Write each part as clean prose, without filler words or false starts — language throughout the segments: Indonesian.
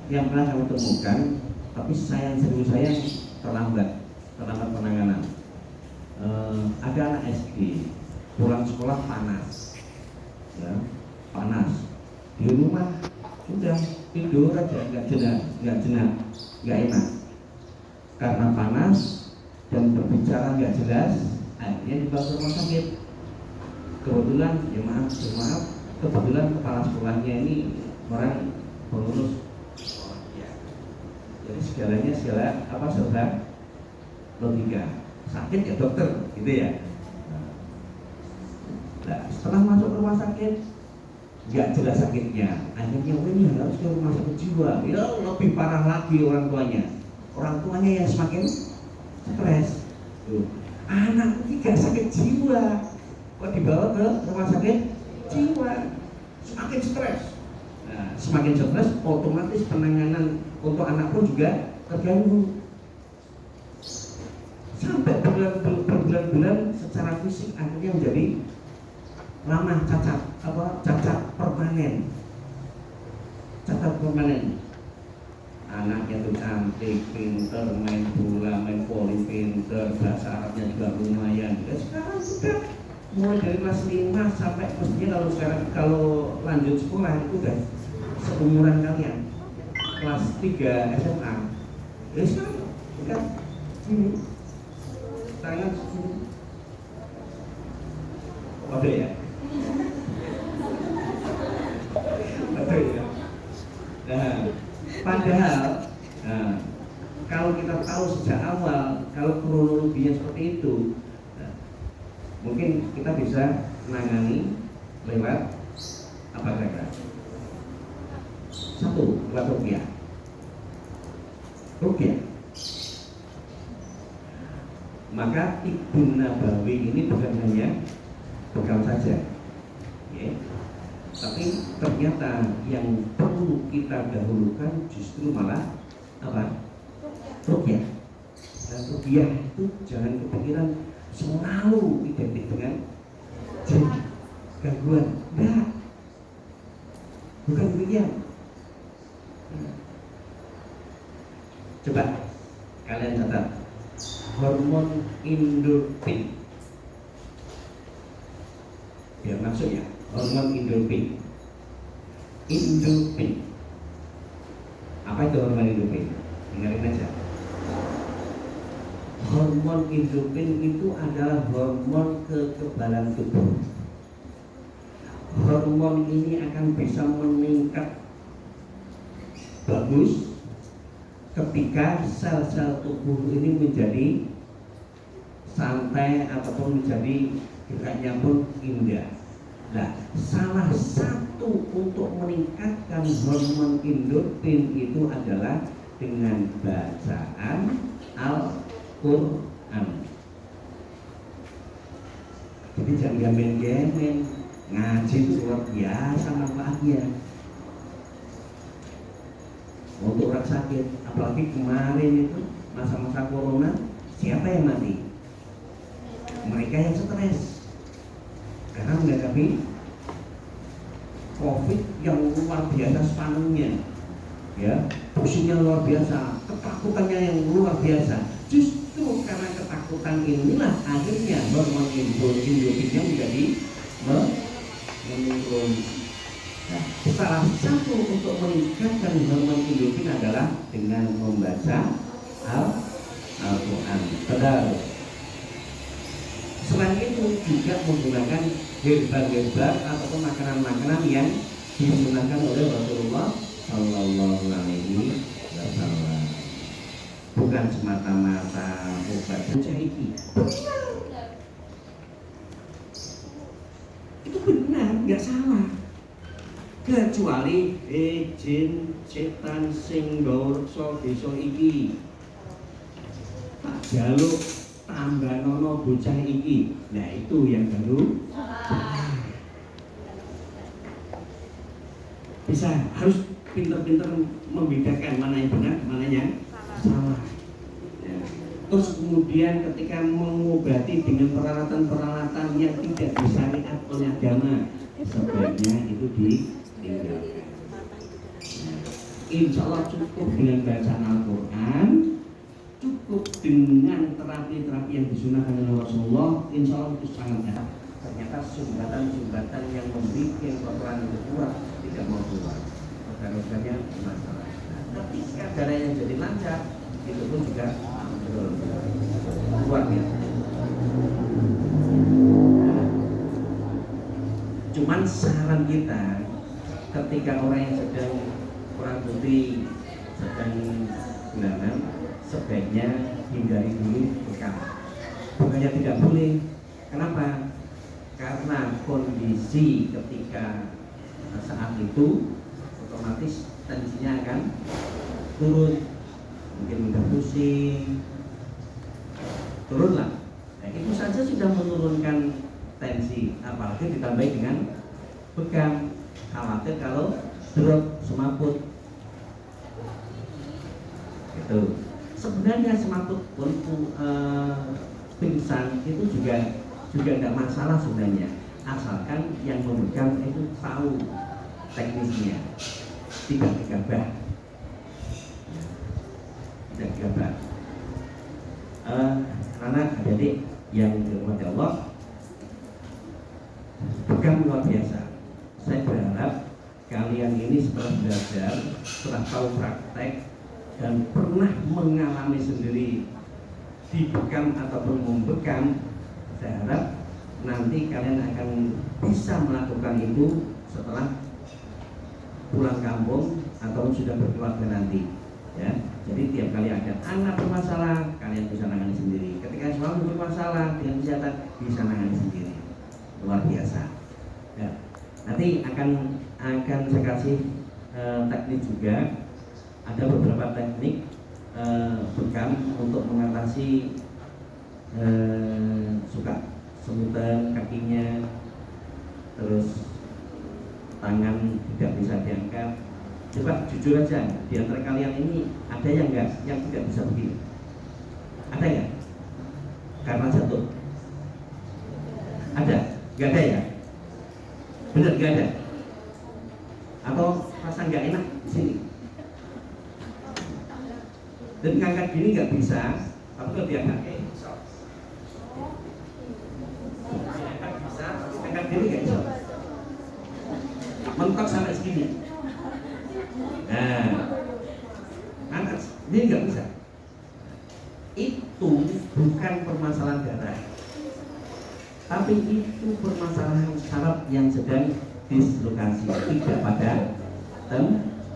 yang pernah kami temukan, tapi sayang terlambat penanganan. Ada anak SD pulang sekolah panas, ya, panas di rumah udah tidur aja nggak enak karena panas dan berbicara nggak jelas, akhirnya dibawa ke rumah sakit. Kebetulan ya maaf kebetulan kepala sekolahnya ini orang pengurus, jadi segala serba logika. Sakit ya dokter, gitu ya. Nah, setelah masuk rumah sakit nggak jelas sakitnya, akhirnya ini harus ke rumah sakit jiwa. Ya lebih parah lagi orang tuanya yang semakin stres. Anak ini gak sakit jiwa, kok dibawa ke rumah sakit jiwa, semakin stres. Nah, semakin stres otomatis penanganan untuk anak pun juga terganggu. Sampai berbulan-bulan secara fisik akhirnya menjadi lama cacat permanen. Anaknya tuh cantik, pinter, main bola, main voli pinter, bahasa Arabnya juga lumayan. Ya, sekarang sudah mulai dari kelas 5 sampai mestinya kalau lanjut sekolah itu udah seumuran kalian, kelas 3 SMA. Ya sekarang udah sini tangan sini. Oke ya. Oke ya. Nah, padahal kalau kita tahu sejak awal kalau kronologinya seperti itu, mungkin kita bisa menangani lewat apa kira-kira? Satu, lewat rupiah. Maka Ibu Nabawi ini bukan hanya bekal saja, ya. Tapi ternyata yang perlu kita dahulukan justru malah apa? Rupiah. Dan rupiah itu jangan kepikiran selalu identik dengan gangguan. Enggak, bukan demikian. Coba kalian catat hormon endorfin. Biar masuk ya, hormon endorfin. Apa itu hormon endorfin? Dengarin aja. Hormon endorfin itu adalah hormon kekebalan tubuh. Hormon ini akan bisa meningkat bagus ketika sel-sel tubuh ini menjadi santai ataupun menjadi geraknya pun indah. Nah, salah satu untuk meningkatkan hormon endorfin itu adalah dengan bacaan Al-Quran. Jadi jangan gamen-gamen, ngaji itu luar biasa manfaatnya untuk orang sakit. Apalagi kemarin itu masa-masa corona, siapa yang mati? Mereka yang stres karena menghadapi COVID yang luar biasa spanengnya, ya, pusingnya luar biasa, ketakutannya yang luar biasa. Justru karena ketakutan inilah akhirnya hormon endorfinnya menjadi menurun. Nah, salah satu untuk meningkatkan hormon endorfin adalah dengan membaca Al-Quran. Padahal selain itu juga menggunakan herbal ataupun makanan-makanan yang digunakan oleh Rasulullah Shallallahu Alaihi Wasallam. Bukan semata-mata obat iki. Itu benar, nggak salah. Kecuali jin setan sing gawa reksa desa iki tak jaluk tambah nono bocah iki. Nah itu yang baru bisa harus pintar-pintar membedakan mana yang benar, mana yang salah. Ya. Terus kemudian ketika mengobati dengan peralatan-peralatan yang tidak disyariat oleh agama, sebaiknya itu ditinggalkan. insya Allah cukup dengan bacaan Al-Quran, cukup dengan terapi-terapi yang disunahkan oleh Rasulullah, insya Allah itu sangat enak. Ternyata sumbatan-sumbatan yang membuat kotoran itu kuat tidak mau keluar, organ-organnya bermasalah. Nah, ketika darahnya jadi lancar, itu pun juga luar biasa. Nah, cuman saran kita, ketika orang yang sedang kurang putih, sedang bulanan, sebaiknya hindari dulu bekam. Bukannya tidak boleh, kenapa? Karena kondisi ketika saat itu otomatis tensinya akan turun, mungkin mudah pusing, turunlah. Nah, itu saja sudah menurunkan tensi, apalagi ditambahi dengan bekam. Khawatir kalau drop, semaput. Itu sebenarnya semaput pun pingsan itu juga tidak masalah sebenarnya, asalkan yang memegang itu tahu teknisnya, tidak gegabah, karena adik yang dirahmati Allah, bekam luar biasa. Saya berharap kalian ini setelah belajar, setelah tahu praktek dan pernah mengalami sendiri dibekam ataupun membekam, saya harap nanti kalian akan bisa melakukan itu setelah pulang kampung atau sudah berkeluarga nanti, ya. Jadi tiap kali ada anak bermasalah, kalian bisa nangani sendiri. Ketika suami bermasalah dengan kesehatan, bisa nangani sendiri. Luar biasa. Ya. Nanti akan saya kasih teknik juga. Ada beberapa teknik bekam untuk mengatasi suka semutan kakinya, terus tangan tidak bisa diangkat. Coba jujur aja, di antara kalian ini ada yang tidak bisa begini? Ada nggak? Karena jatuh? Ada? Nggak ada ya? Bener nggak ada? Atau rasa nggak enak di sini? Dan ngangkat gini nggak bisa, tapi kalau diangkat bisa. Diangkat bisa, tapi ngangkat gini nggak bisa. Mentok sampai segini. Nah, angkat ini nggak bisa. Itu bukan permasalahan darah, tapi itu permasalahan saraf yang sedang dislokasi, tidak pada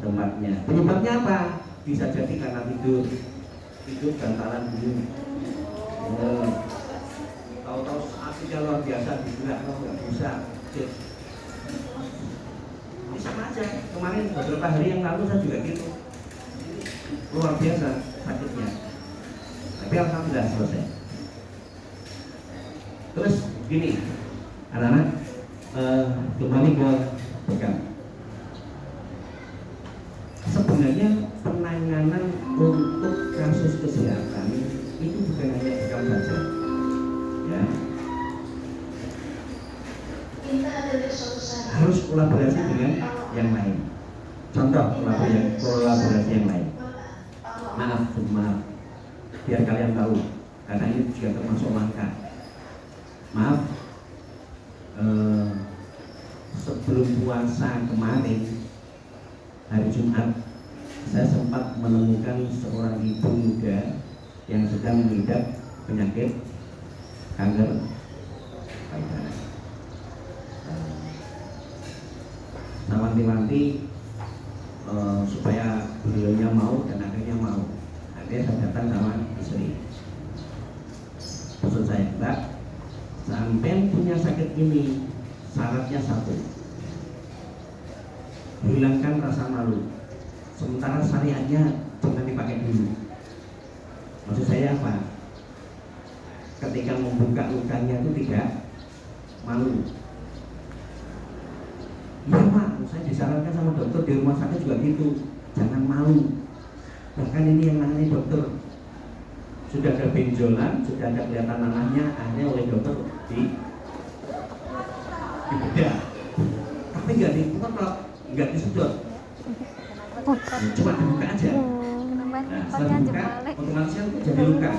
tempatnya. Penyebabnya apa? Bisa jadi karena tidur bantalan dulu. Tahu-tahu asiknya luar biasa, digerak kalau nggak bisa. Ini sama aja. Kemarin beberapa hari yang lalu saya juga gitu. Luar biasa sakitnya. Tapi alhamdulillah selesai. Terus gini, anak-anak, kembali ke bekam. Sebenarnya penanganan untuk kasus kesehatan itu bukan hanya bekam saja, ya. Harus kolaborasi dengan yang lain. Contoh kolaborasi yang lain. Maaf, biar kalian tahu, karena ini juga termasuk langkah. Maaf, sebelum puasa kemarin, hari Jumat, saya sempat menemukan seorang ibu muda yang sedang mengidap penyakit kanker payudara. Saya wanti-wanti supaya beliaunya mau, dan akhirnya mau. Akhirnya saya datang sama istri. Maksud saya, Mbak, sampai punya sakit ini, syaratnya satu, hilangkan rasa malu. Sementara syariatnya jangan dipakai dulu. Maksud saya apa? Ketika membuka lukanya itu tidak malu. Iya Pak, saya disarankan sama dokter di rumah sakit juga gitu, jangan malu. Bahkan ini yang namanya dokter sudah ada benjolan, sudah ada kelihatan nanahnya, akhirnya oleh dokter dibedah, tapi nggak dipotong, nggak disedot. Cuma dibuka aja. Nah, setelah dibuka, otomatis kan jadi luka.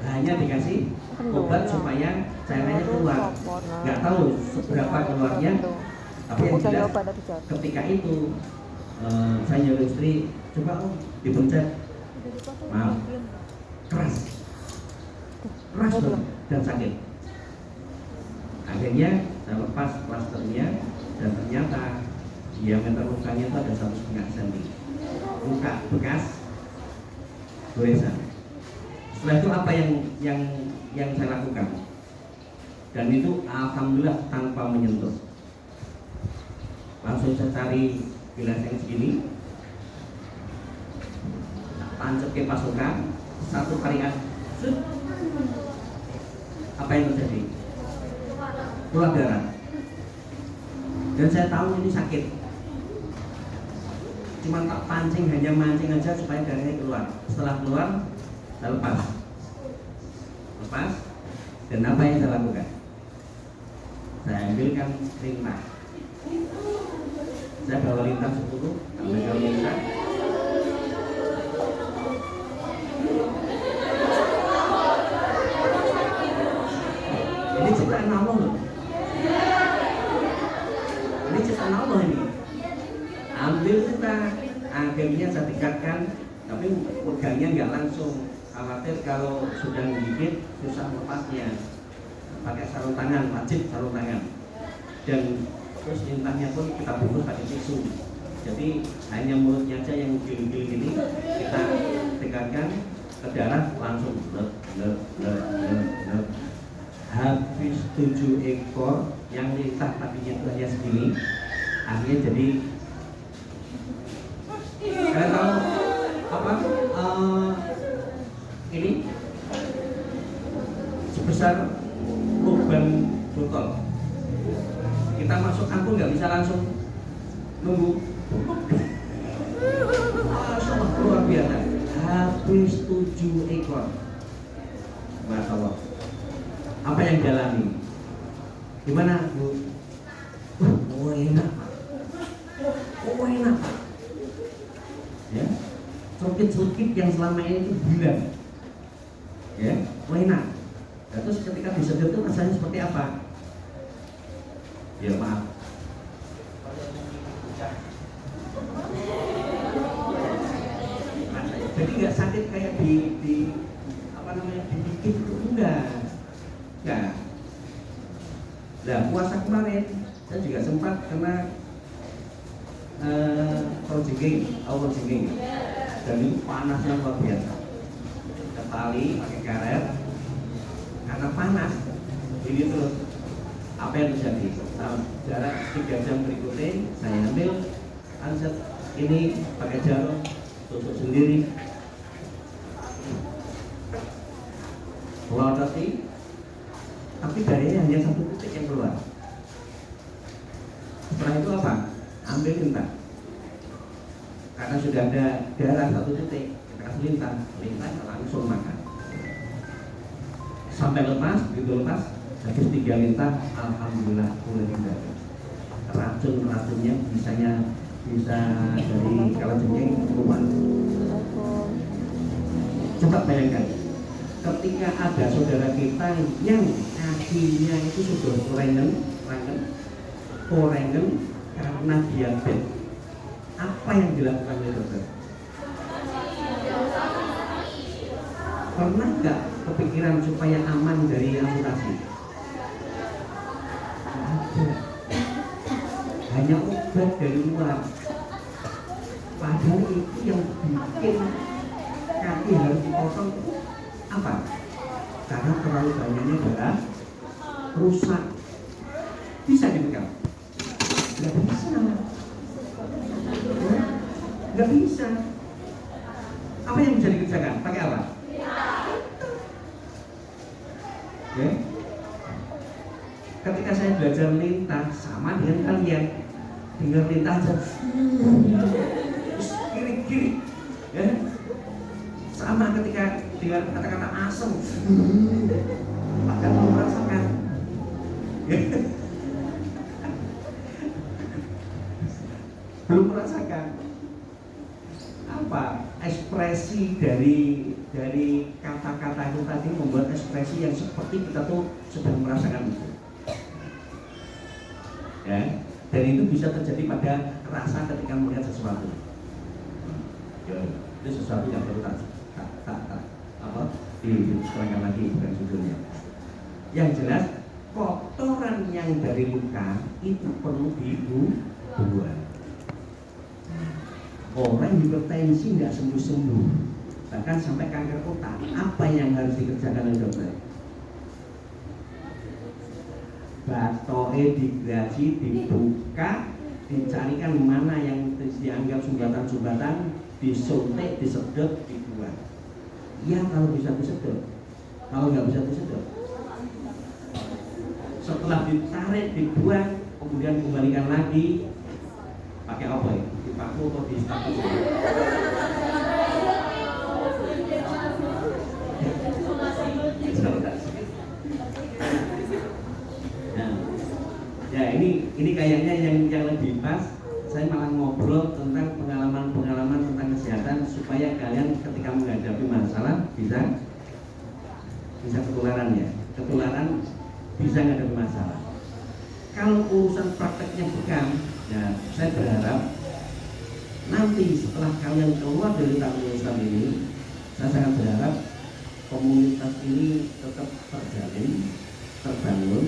Hanya dikasih obat supaya cairannya keluar. Nggak tahu seberapa keluarnya, tapi yang jelas ketika itu saya nyuruh istri, coba dipencet, maaf, keras loh, dan sakit. Akhirnya saya lepas plasternya dan ternyata diameter lukanya itu ada 1,5 cm, luka bekas goresan. Setelah itu apa yang saya lakukan? Dan itu alhamdulillah tanpa menyentuh. Langsung saya cari gelas yang segini, tancap ke pasukan, satu tarikan, apa yang terjadi? Keluar darah. Dan saya tahu ini sakit. Cuma tak pancing, hanya mancing aja supaya darahnya keluar. Setelah keluar, saya lepas. Dan apa yang saya lakukan? Saya ambilkan lintah. Saya bawa lintah 10, ambil lintah. Ini ciptaan Allah loh. Ini ciptaan Allah ini. Ambil kita, akhirnya saya tingkatkan, tapi pegangnya nggak langsung. Khawatir kalau sudah menggigit susah lepasnya. Pakai sarung tangan, wajib sarung tangan. Dan terus lintahnya pun kita bungkus pakai tisu. Jadi hanya mulutnya aja yang giling-giling ini kita tegakkan ke darah, langsung habis 7 ekor yang lintah tadinya itu hanya segini, akhirnya jadi kalian tahu apa? Ini sebesar lubang botol. Kita masuk angkut nggak bisa langsung nunggu. Masya Allah, luar biasa. Habis 7 ekor. Masya Allah. Apa yang dialami? Gimana, Bu? Oh enak, Pak. Oh enak, Pak. Ya, cokit-cokit yang selama ini itu bilang, ya, oh enak. Nah, terus ketika disedot itu rasanya seperti apa? Ya maaf. Jadi nggak sakit kayak di apa namanya digigit itu enggak. Nah, puasa kemarin saya juga sempat kena overjengking, dan itu panasnya luar biasa. Ke tali pakai karet, karena panas ini terus. Apa yang terjadi? Jarak 3 jam berikutnya saya ambil anset ini pakai jarum, tutup sendiri, keluar tadi, tapi darahnya hanya 1 titik yang keluar. Setelah itu apa? Ambil lintah. Karena sudah ada darah 1 titik, kita kasih lintah langsung makan. Sampai lepas, begitu lepas, habis 3 lintah, alhamdulillah mulai tidak. Racunnya bisa dari kalajengking keluar. Coba bayangkan, ketika ada saudara kita yang kakinya itu sudah korengen karena diabetes, apa yang dilakukan oleh dokter? Pernah nggak kepikiran supaya aman dari amputasi? Hanya obat dari luar. Padahal itu yang bikin kaki harus dipotong itu apa? Karena terlalu banyaknya darah rusak. Bisa dipegang? Nggak bisa. Nggak bisa. Apa yang bisa dikerjakan? Pakai apa? Oke. Ketika saya belajar lintah sama dengan kalian, dengar lintah aja kiri, ya. Sama ketika dengar kata-kata asam, akan merasakan, ya. Belum merasakan. ekspresi dari kata-kata itu tadi membuat ekspresi yang seperti kita tuh sedang merasakan itu. Ya, dan itu bisa terjadi pada rasa ketika melihat sesuatu. Ya, itu sesuatu yang perlu tak diterangkan lagi bukan judulnya. Yang jelas kotoran yang dari luka itu perlu dibuang. Orang hipertensi nggak sembuh-sembuh, bahkan sampai kanker otak. Apa yang harus dikerjakan oleh dokter? Batoe digrasi, dibuka, dicarikan mana yang dianggap sumbatan-sumbatan, disuntik, disedot, dibuang. Ya kalau bisa disedot, kalau nggak bisa disedot, setelah ditarik, dibuang, kemudian kembalikan lagi. Pakai apa ya? Dipaku atau di status? Nah, ya ini kayaknya yang lebih pas. Saya malah ngobrol tentang pengalaman tentang kesehatan supaya kalian ketika menghadapi masalah bisa ketularan ya. Ketularan bisa menghadapi masalah. Kalau urusan prakteknya bukan, ya saya berharap nanti setelah kalian keluar dari Takmir Islam ini, saya sangat berharap komunitas ini tetap terbangun,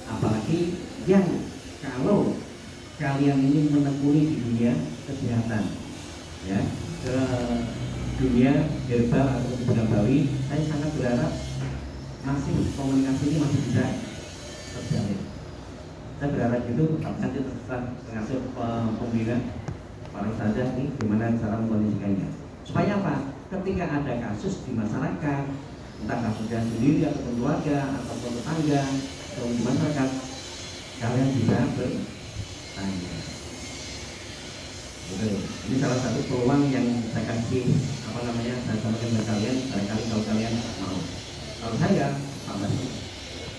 apalagi yang kalau kalian ini menekuni di dunia kesehatan, ya, ke dunia herbal atau kebudayawi, saya sangat berharap masih komunikasi ini masih bisa terjalin. Saya berharap itu nanti terserah pengasuh pembina para saja ini gimana cara mengkondisikannya. Supaya apa? Ketika ada kasus di masyarakat, entah kasusnya sendiri atau keluarga atau tetangga atau di masyarakat, kalian bisa bertanya. Ini salah satu peluang yang saya kasih saya sampaikan ke kalian. Barangkali kalau kalian mau. Kalau saya tambah.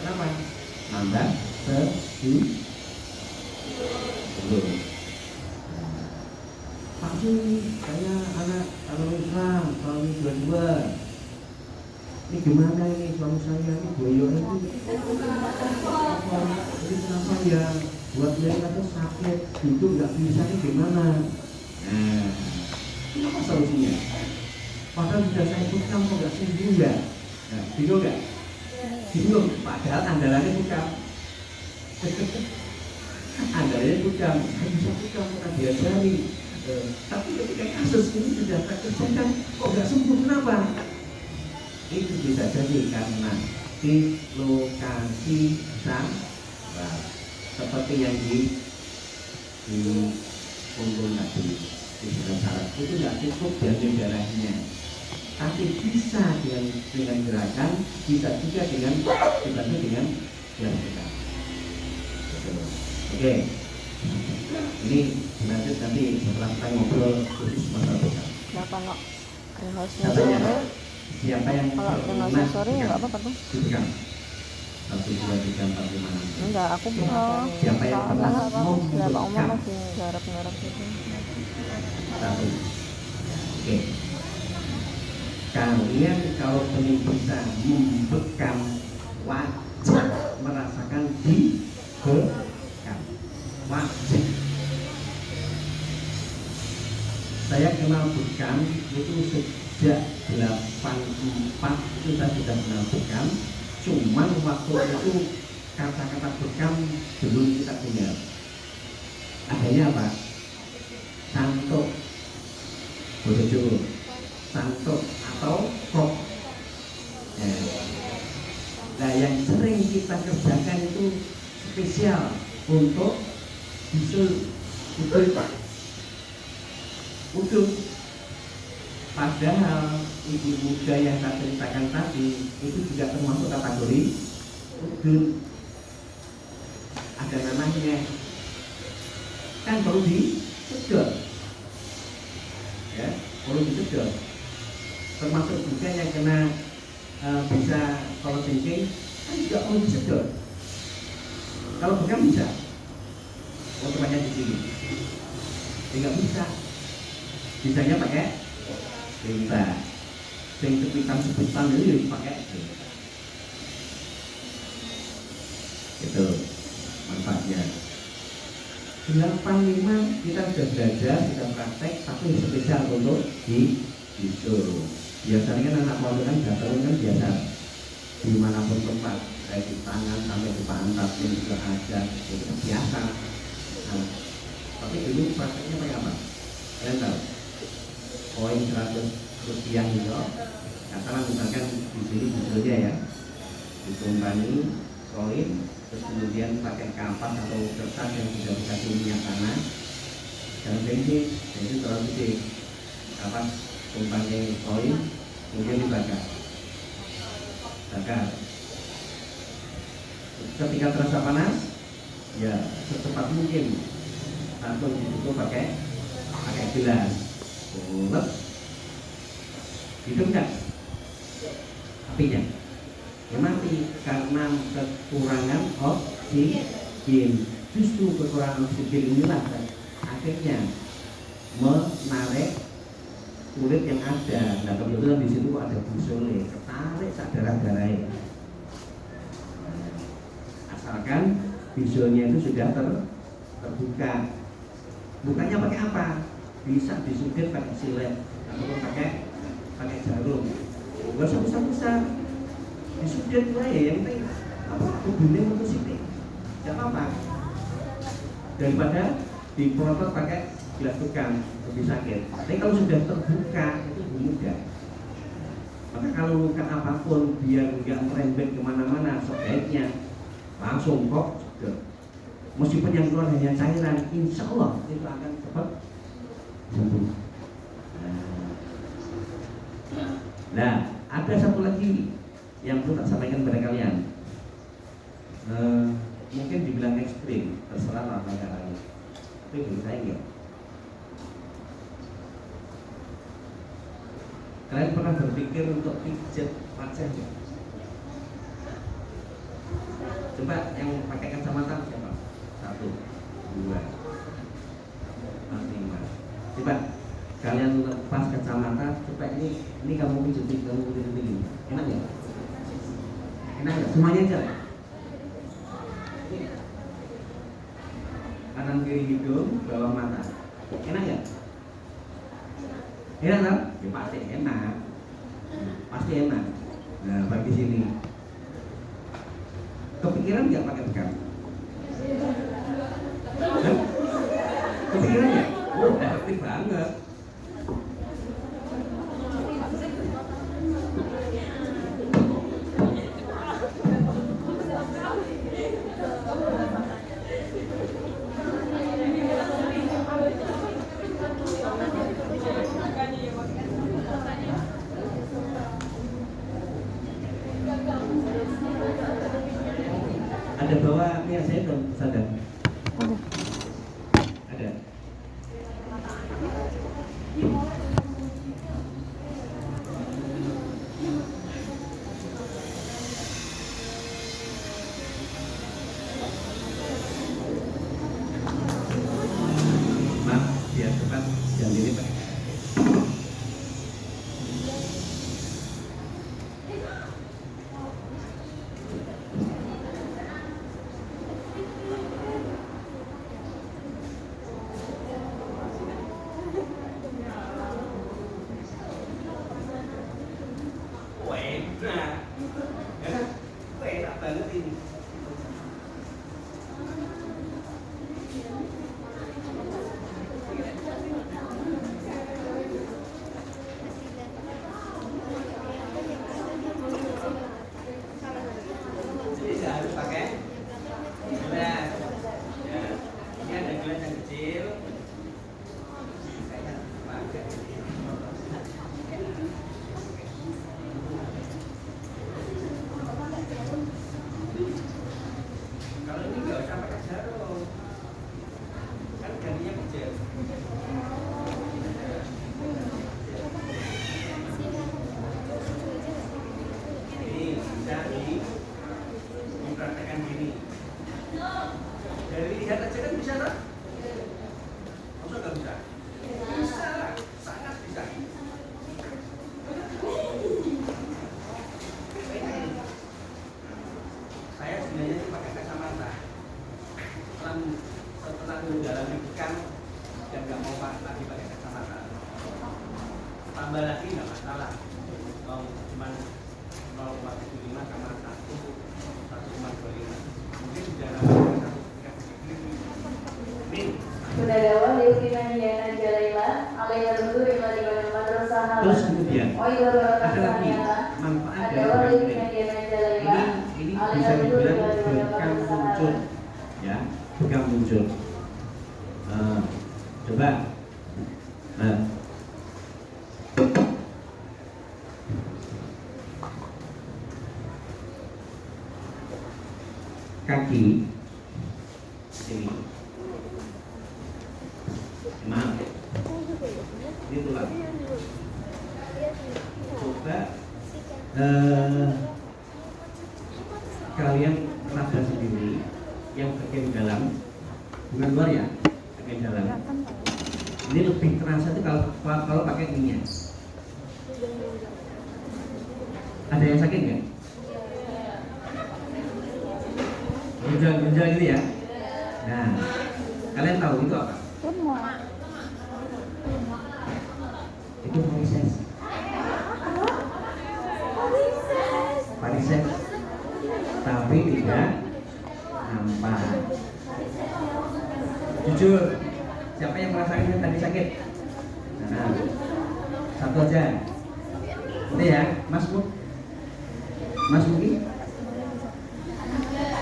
Kenapa? Nambah belum. Pak Sih, saya anak Islam, suami dua-dua. Ini gimana ini suami saya ini boyo ini? Ini kenapa ya? Buat mereka tuh sakit, duduk nggak bisa ini gimana? Nah, ini apa solusinya? Padahal sudah saya ikutkan kok nggak sembuh ya? Nah, bingung nggak? Bingung. Padahal andalannya bukan. Andalannya bukan. Saya bisa bukan pernah diajari. Tapi ketika kasus ini sudah terkerjakan, kok nggak sembuh? Kenapa? Itu bisa jadi karena dislokasi saraf, seperti yang di punggung tadi, di saraf itu nggak cukup dari darahnya, tapi bisa dengan gerakan, bisa juga dibantu dengan gerakan. Oke, ini lanjut nanti setelah kita ngobrol khusus masalah besar. Kenapa nggak rehearsal sore? Siapa yang kalau rehearsal sore ya nggak apa-apa tuh. Dipegang 1, 2, 3, 4, 5, 6. Enggak, aku belum. Siapa yang pernah Pak Omar masih garap-garap gitu. 1. Oke. Kalian kalau ingin bisa membekam, wajib merasakan dibekam. Wajib. Saya kenal bekam itu sejak 84 itu saya sudah kenal bekam. Cuman waktu itu kata-kata bekam belum kita dengar. Adanya apa? Santuk, bodojo, santuk atau kok. Nah, yang sering kita kerjakan itu spesial untuk bisul uduk. Padahal ibu muda yang saya ceritakan tadi itu juga termasuk kategori udut. Ada namanya, kan perlu disedot, ya, perlu disedot. Termasuk juga yang kena bisa kalau thinking kan juga perlu disedot. Kalau bukan bisa, waktu banyak di sini, tidak bisa. Bisanya pakai tinta. Sing sepitan itu pakai itu manfaatnya. 85 kita sudah belajar, kita praktek, tapi spesial untuk di bisul. Biasanya kan anak pondok kan datang kan biasa dimanapun tempat, kayak di tangan sampai di pantat pun juga ada, itu biasa. Nah, tapi dulu prakteknya pakai apa? Kalian tahu? Koin 100 rupiah itu, katakan misalkan di sini bisulnya ya, ditumpani koin, terus kemudian pakai kapas atau kertas yang sudah dikasih minyak tanah dan bensin, itu terlalu gede. Kapas tumpangnya koin, kemudian dibakar. Ketika terasa panas, ya secepat mungkin langsung ditutup pakai gelas. Bulat, hidup enggak apinya? Ya mati karena kekurangan oksigen. Justru kekurangan oksigen inilah akhirnya menarik kulit yang ada. Nah kebetulan di situ ada busole, ketarik sak darah-darahnya. Asalkan bisulnya itu sudah terbuka. Bukannya pakai apa? Bisa disuntik pakai silet ataupun pakai jarum. Enggak usah besar-besar. Disuntik aja yang penting apa? Tubuhnya motosiklik. Enggak apa-apa. Daripada diprotot pakai gelas tukang lebih sakit. Tapi kalau sudah terbuka itu mudah. Maka kalau luka apapun biar nggak merembet kemana-mana, sebaiknya langsung kok. Meskipun yang keluar hanya cairan, insya Allah itu akan cepat sembuh. Nah, ada satu lagi yang perlu tak sampaikan kepada kalian. Mungkin dibilang ekstrim, terserah lah negaranya. Tapi menurut saya enggak. Kalian pernah berpikir untuk pijat wajah enggak? Coba yang pakai kacamata siapa? 1, 2, 5. Coba kalian lepas kacamata, coba ini kamu pijetin, kamu pijetin. Enak ya? Enak nggak? Semuanya aja. Kanan kiri hidung, bawah mata. Enak ya? Enak kan? Ya pasti enak. Pasti enak. Nah, bagi sini. Kepikiran nggak pakai bekam? Kepikiran ya? Oh, efektif banget. Ada bawa minyak saya sadar? Ada. tambah lagi nggak masalah. Kalau cuma 0,75 sama 1,25 mungkin sudah nambah 1,3. Ini Gunadawan Dewi Nahyana Jalaila alaiha rudu imani wal madrasah. terus kemudian Oh iya ada lagi manfaat dari Adalah Dewi ini Nahyana Jalaila bisa dibilang bekam muncul ya, bekam muncul. Coba kaki ini, maaf ini tulang. Coba kalian raba sendiri yang bagian dalam, bukan luar ya, bagian dalam. Ini lebih terasa tuh kalau pakai minyak. Ada yang sakit nggak? Ginjal gitu ya. Nah, kalian tahu itu apa? Itu varises. Varises. Tapi tidak nampak. Jujur, siapa yang merasakan yang tadi sakit? Nah, satu aja. Itu ya, Mas Mugi,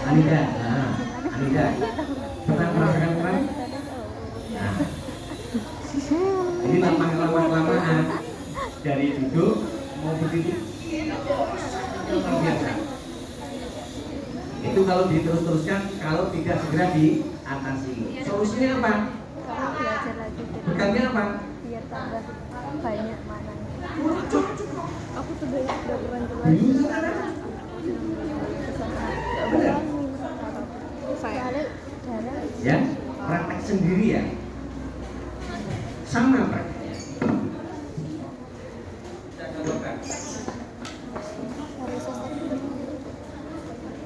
Anida. Nah, Anida. Pernah merasakan kurang? Nah, ini lama-kelamaan dari duduk mau berdiri luar biasa. Itu kalau diterus-teruskan, kalau tidak segera diatasi. Solusinya apa? Kamu belajar lagi Bekalnya apa? biar tambah banyak mananya. Aku tuh banyak udah keras. Bingung sekarang. Benar? Soalnya jarang Ya, praktek sendiri ya. Sama prakteknya. Kita contohkan.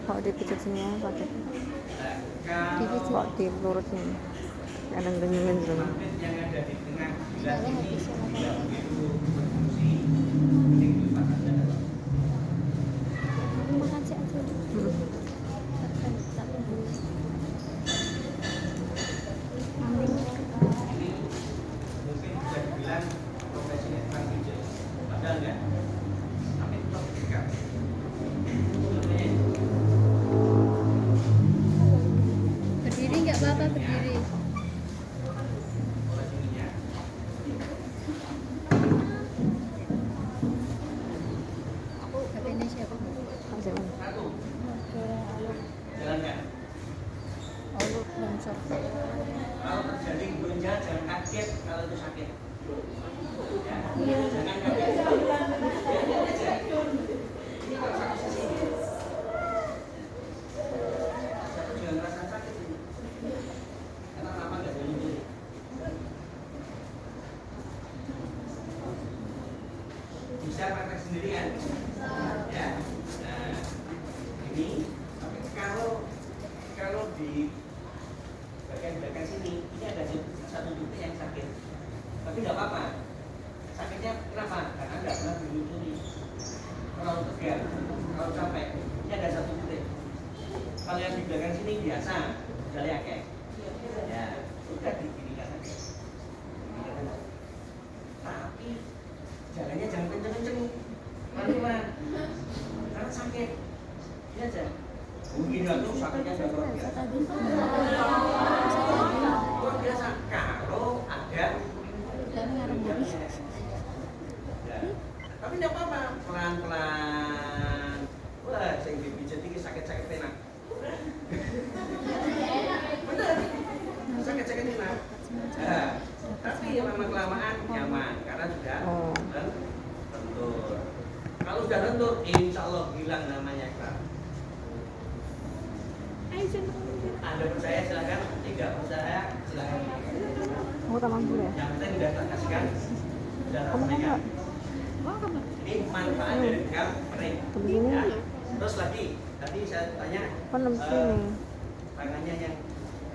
Kalau dipijat sini ya sakit. Kalau Kok dilurus sini. Kadang genjengin dulu. magnet yang ada di tengah gelas ini tidak begitu berfungsi, mending dilepas aja. makan sih aja. Ini mungkin bisa dibilang profesinya tukang pijat, padahal enggak. Tapi tetap dekat. Contohnya, Berdiri nggak apa-apa berdiri. oleh sininya. HP-nya siapa? Kasih mana? Satu, jalankan. Lalu longsor. Kalau terjadi gonjang jangan kaget kalau itu sakit. Ya, jangan kaget. Biarin aja. Ini kalau satu sisi. Satu jangan merasa sakit ini. Karena lama nggak boleh berdiri. Bisa praktek sendirian. Ya. Nah, ini tapi kalau di bagian sini ini ada satu titik yang sakit, tapi nggak apa-apa. Sakitnya kenapa? Karena nggak pernah dilusuri. Kalau tegar, kalau capek, ini ada satu titik. Kalau yang di belakang sini biasa, udah liake. Ya, udah diginikan aja. Tapi jalannya jangan kenceng-kenceng, pelan-pelan, karena sakit. Ini aja. Mungkin waktu sakitnya udah luar biasa. Luar biasa kalau ada ya. Tapi tidak apa-apa, pelan-pelan. Wah, saya dipijat ini sakit-sakit enak. Benar, sakit-sakit enak. Nah, tapi lama-kelamaan nyaman karena sudah lentur. Kalau sudah lentur, insya Allah hilang namanya kram. Anda percaya silakan, tidak percaya silakan. Kamu tamang dulu ya? Yang penting sudah terkasihkan, sudah Kamu kan tersampaikan. nggak? Ini manfaat dari bekam kering. Di sini. Ya. Terus lagi, tadi saya tanya Kan di sini. tangannya yang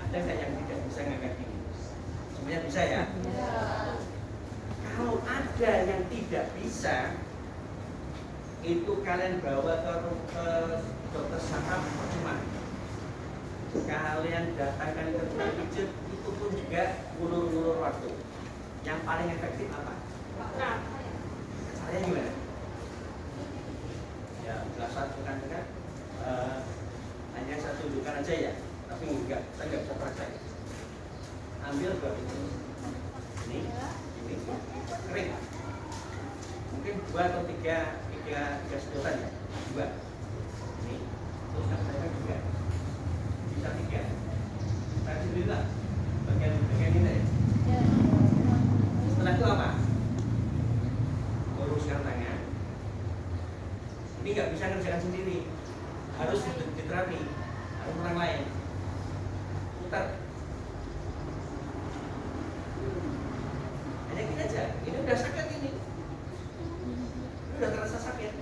ada nggak yang tidak bisa ngangkat gini? Semuanya bisa ya. Kalau ada ada yang tidak bisa, itu kalian bawa ke dokter saraf percuma. Kalian datangkan ke tukang pijat, itu pun juga ulur-ulur waktu. Yang paling efektif apa? Caranya gimana? Ya, belasan bukan hanya saya tunjukkan aja ya, tapi enggak, saya nggak bisa praktek. Ambil dua ini kering, mungkin 2 atau 3 sedotan ya, 2 ini, terus yang saya juga bisa 3. Saya sendirilah bagian ini ya. Setelah itu apa? Luruskan tangan. Ini nggak bisa ngerjakan sendiri, harus diterapi, harus orang lain. Putar. Hanya gini aja, ini udah sakit ini udah terasa sakit.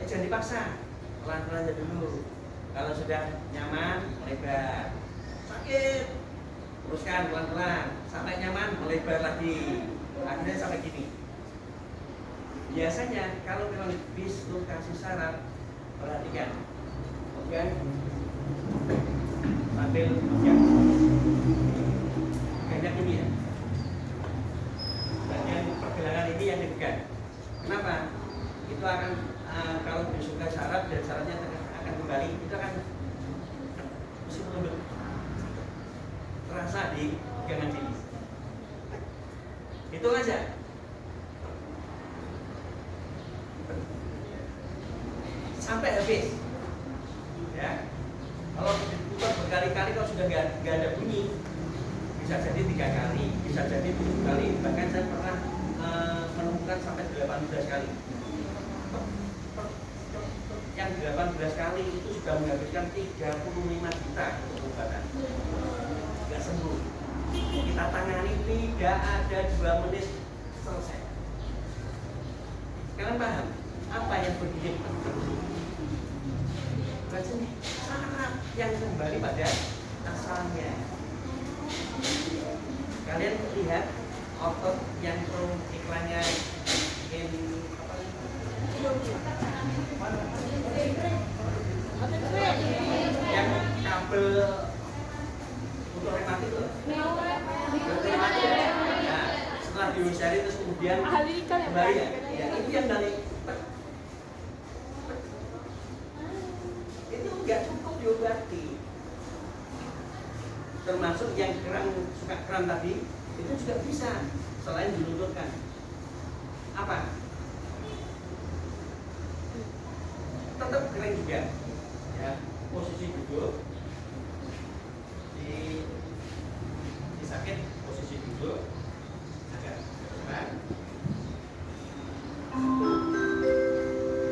Jangan dipaksa, pelan-pelan aja dulu. Kalau sudah nyaman, lebar. Sakit, teruskan pelan-pelan sampai nyaman, melebar lagi. Akhirnya sampai gini. Biasanya kalau memang dislokasi saraf, perhatikan, oke? Sambil pegang, banyak ini ya. Bagian pergelangan ini yang dipegang. Kenapa? Itu akan kalau dislokasi saraf dan sarafnya akan kembali, itu akan mesti menunduk. Terasa di pegangan sini. Hitung aja. Sampai habis. Ya. Kalau diputar berkali-kali kalau sudah nggak ada bunyi, bisa jadi 3 kali, bisa jadi 7 kali, bahkan saya pernah menemukan sampai 18 kali. Yang 18 kali itu sudah menghabiskan 35 juta untuk pengobatan. Nggak sembuh. Kita tangani tidak ada 2 menit selesai. Kalian paham apa yang begini? Saraf yang kembali pada asalnya. Kalian lihat otot yang iklannya yang kabel untuk rematik itu. Nah, setelah diusari terus kemudian kembali ya. Ya, itu yang dari itu nggak cukup diobati. Termasuk yang suka kram tadi itu juga bisa selain dilunturkan. Apa? Tetap kering juga. Ya, posisi duduk di sakit posisi duduk agak depan.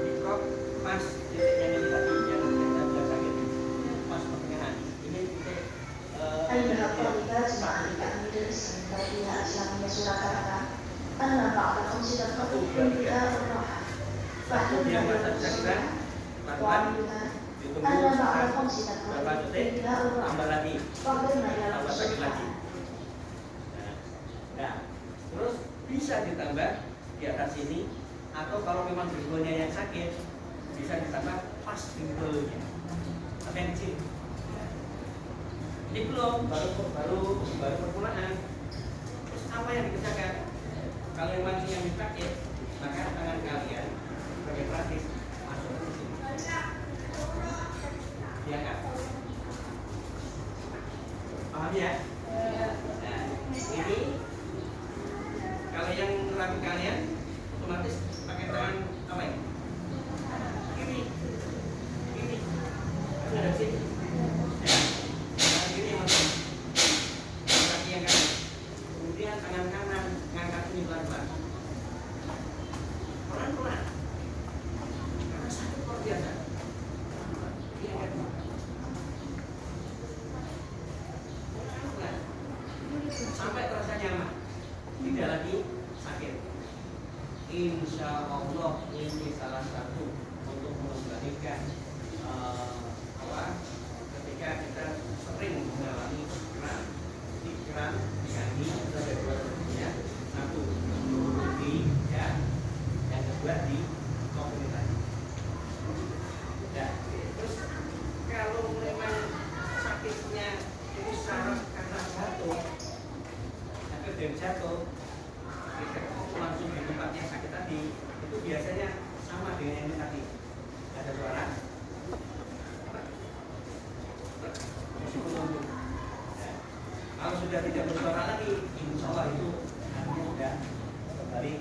Dikrop pas titiknya ini tadi yang agak sakit pas pertengahan. Ini titik satu dia masa bisa pelan-pelan ditunggu berapa detik, tambah lagi, tambah sakit lagi. Nah, terus bisa ditambah di atas sini, atau kalau memang dengkulnya yang sakit, bisa ditambah pas dengkulnya, tapi yang kecil. Ini belum, baru permulaan. Terus apa yang dikerjakan? Kalau memang yang sakit, maka tangan kalian sebagai praktis masuk ke sini. Ya kan? Paham ya? Nah, ini kalau yang terapi kalian otomatis pakai tangan apa ini? Ini ada di sini. Ya. Tangan kiri yang masuk, kaki yang kanan. Kemudian tangan kanan ngangkat ini pelan-pelan. Pelan-pelan. Karena sakit luar biasa. Sampai terasa nyaman, tidak lagi sakit. Insya Allah ini salah satu untuk mengembalikan ketika kita sering mengalami kram. Di kram di kaki ada 2 satunya. 1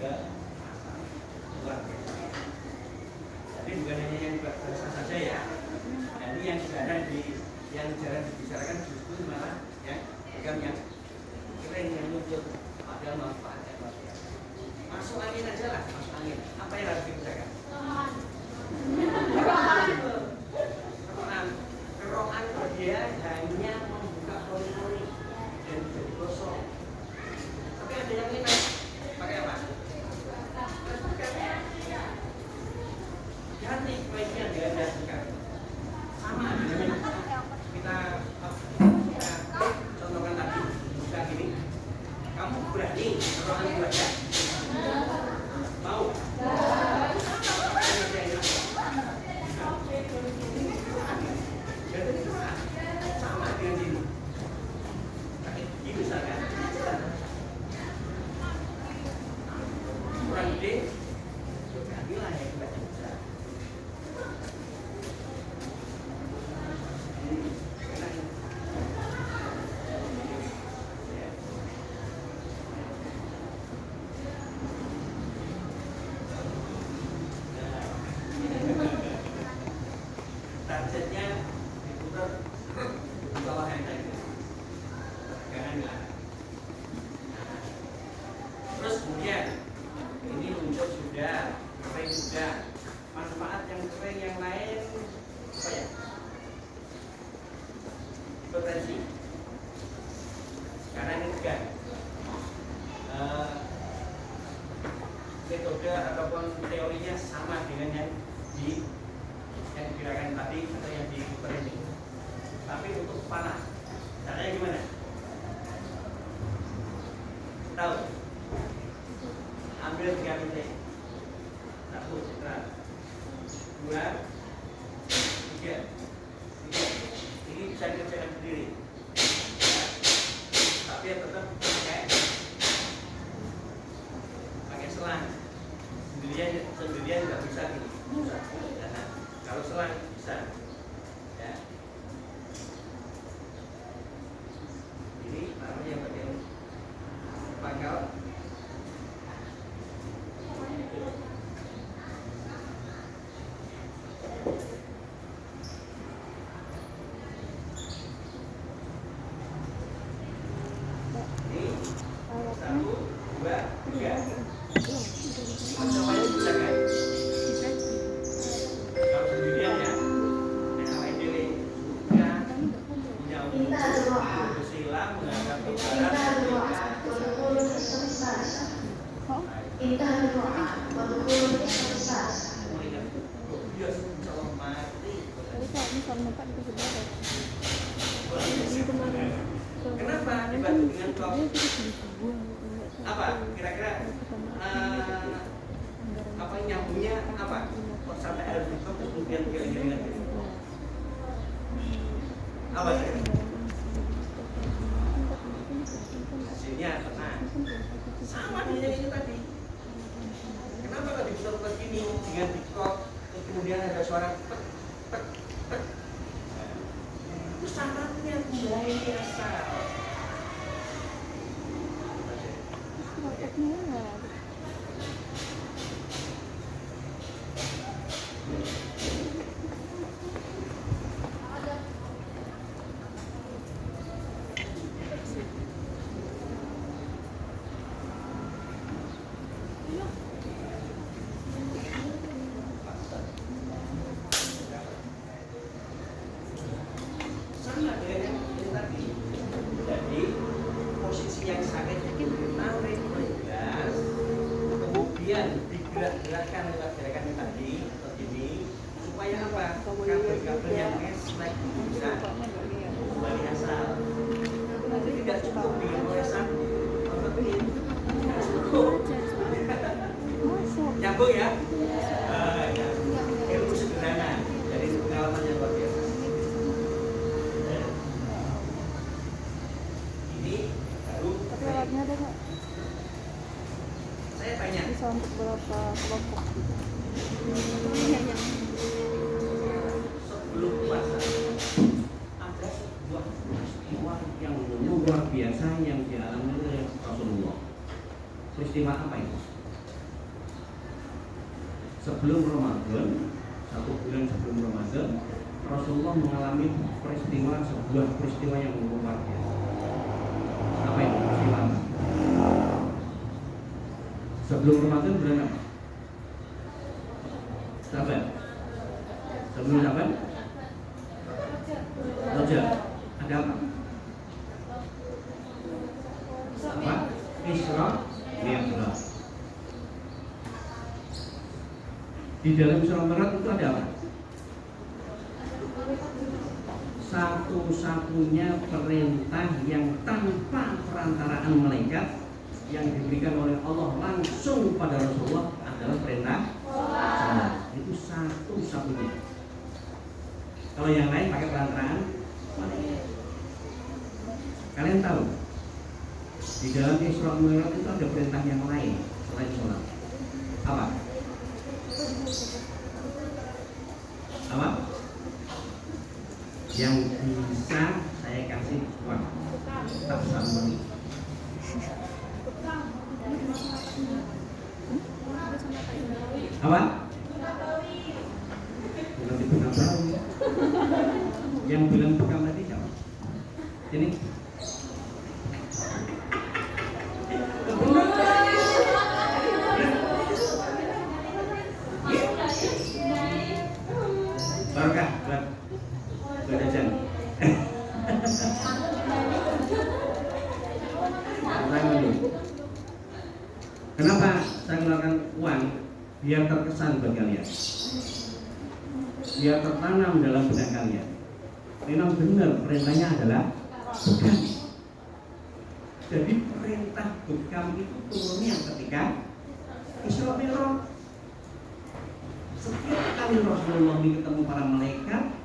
ke asal. Luar biasa. Jadi bukan hanya yang bahasa saja ya. Nah, ini yang jarang dibicarakan justru malah ya, pegang yang keren yang muncul padahal manfaatnya luar biasa. Masuk angin aja lah, masuk angin. Apa yang harus dikerjakan? Kerohan dia hanya membuka pori-pori dan jadi gosong. Tapi ada yang lain pakai apa? Ganti baiknya diadaptasikan. Sama dengan kita contohkan tadi buka gini. Kamu berani kerohan dua ya? Mau? Sama dengan ini. Ini misalkan kurang gede, gantilah yang baca besar. Targetnya diputar di bawah yang tadi. Jangan dilarang. Terus kemudian ini muncul sudah, kering sudah. Manfaat yang kering yang lain apa ya? Hipertensi. Karena ini tegang. Metode ataupun teorinya sama dengan yang dikirakan tadi atau yang diukur ini. Tapi untuk panah, caranya gimana? Tahu? Ambil 3 titik. 1, 2, 3. Ini bisa dikerjakan sendiri. Tapi ya tetap pakai selang. Sendirian nggak bisa gini. Susah. Nah, kalau selang bisa. Ya. Ini namanya bagian pangkal. Ini 1, 2, 3. Semuanya bisa kan? Kalau sendirian ya, NAWDW sudah punya bersilang menghadap ke barat. Bias calon mati. Tadi kalau misal nampak di sebelah. Kenapa dibantu dengan kau? Apa? Kira-kira apa nyambungnya apa? Kok sampai ada di kau kemudian kira-kira apa sih? Hasilnya tenang. Sama dengan itu tadi. Kenapa tadi diputar begini dengan dikok kemudian ada suara pek pek pek? Itu syaratnya mulai biasa. Sama dengan yang tadi. Jadi posisi yang sakit itu ditarik gas, kemudian digerak-gerakkan lewat gerakan yang tadi atau ini supaya apa? Kabel-kabel yang meslek itu bisa kembali asal. Tidak cukup dengan goresan ototin, tidak cukup. Nyambung ya? Ya. Ilmu sederhana dari pengalaman yang luar biasa. Ini baru Tapi alatnya ada nggak? saya tanya Bisa untuk berapa kelompok? sebelum puasa ada sebuah peristiwa yang luar biasa yang dialami oleh Rasulullah. Peristiwa apa itu? sebelum Ramadan, 1 bulan sebelum Ramadan, Rasulullah mengalami sebuah peristiwa yang luar biasa. Apa itu peristiwa? Sebelum Ramadan bulan apa? Sabar. Sebelum Sabar? Rajab. Ada apa? Apa? Isra Mi'raj. Di dalam Isra Mi'raj itu ada apa? Satu-satunya perintah yang tanpa perantaraan malaikat yang diberikan oleh Allah langsung pada Rasulullah adalah perintah salat. Itu satu-satunya. Kalau yang lain pakai perantaraan malaikat. Kalian tahu di dalam Isra Mi'raj itu ada perintah yang lain selain salat. Apa? Apa? Yang bisa saya kasih uang tak sama. Apa? Bukan itu tahu. Yang bilang bukan tadi siapa? Ini. Barokah buat jajan. Kenapa saya keluarkan uang? Biar terkesan buat kalian, biar tertanam dalam benak kalian. Memang benar perintahnya adalah bekam. Jadi perintah bekam itu turunnya ketika Isra Mi'raj. Setiap kali Rasulullah ketemu para malaikat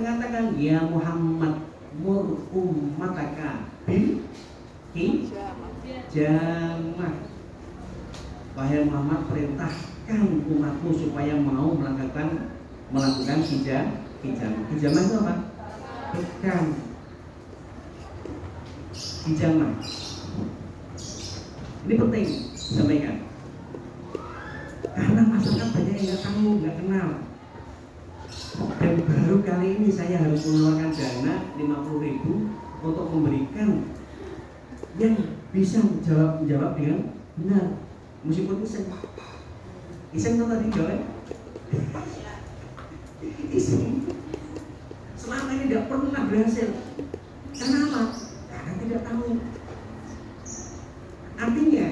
mengatakan, ya Muhammad, mur ummataka bil hijamah. Wahai Muhammad, perintahkan umatmu supaya mau melakukan hijamah. Hijamah itu apa? Bekam. Hijamah. Ini penting sampaikan. Karena masyarakat banyak yang nggak tahu, nggak kenal. Dan baru kali ini saya harus mengeluarkan dana 50.000 untuk memberikan yang bisa menjawab dengan benar. Meskipun iseng tuh tadi jawab. Iseng. Selama ini tidak pernah berhasil. Kenapa? Karena tidak tahu. Artinya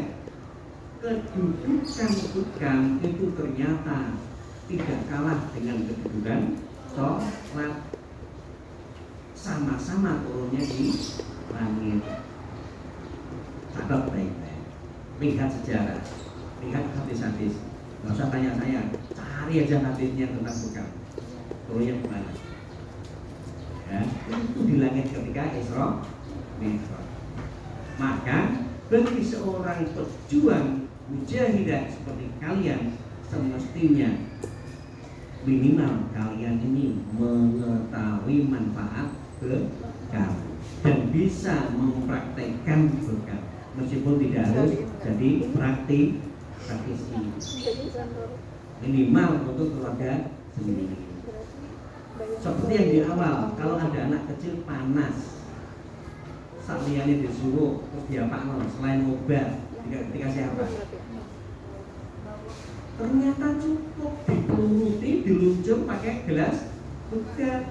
kedudukan bekam itu ternyata tidak kalah dengan kedudukan sholat. Sama-sama turunnya di langit. Catat baik-baik. Lihat sejarah, lihat hadis-hadis. Nggak usah tanya saya, cari aja hadisnya tentang bekam. Turunnya kemana? Ya, itu di langit ketika Isra Mi'raj. Maka bagi seorang pejuang mujahidah seperti kalian, semestinya minimal kalian ini mengetahui manfaat bekam dan bisa mempraktekkan bekam, meskipun tidak harus jadi praktisi, minimal untuk keluarga sendiri. Seperti yang di awal, kalau ada anak kecil panas, sakliannya disuruh terus diapakan selain obat dikasih apa? Ternyata cukup dipeluruti, diluncur pakai gelas bekam.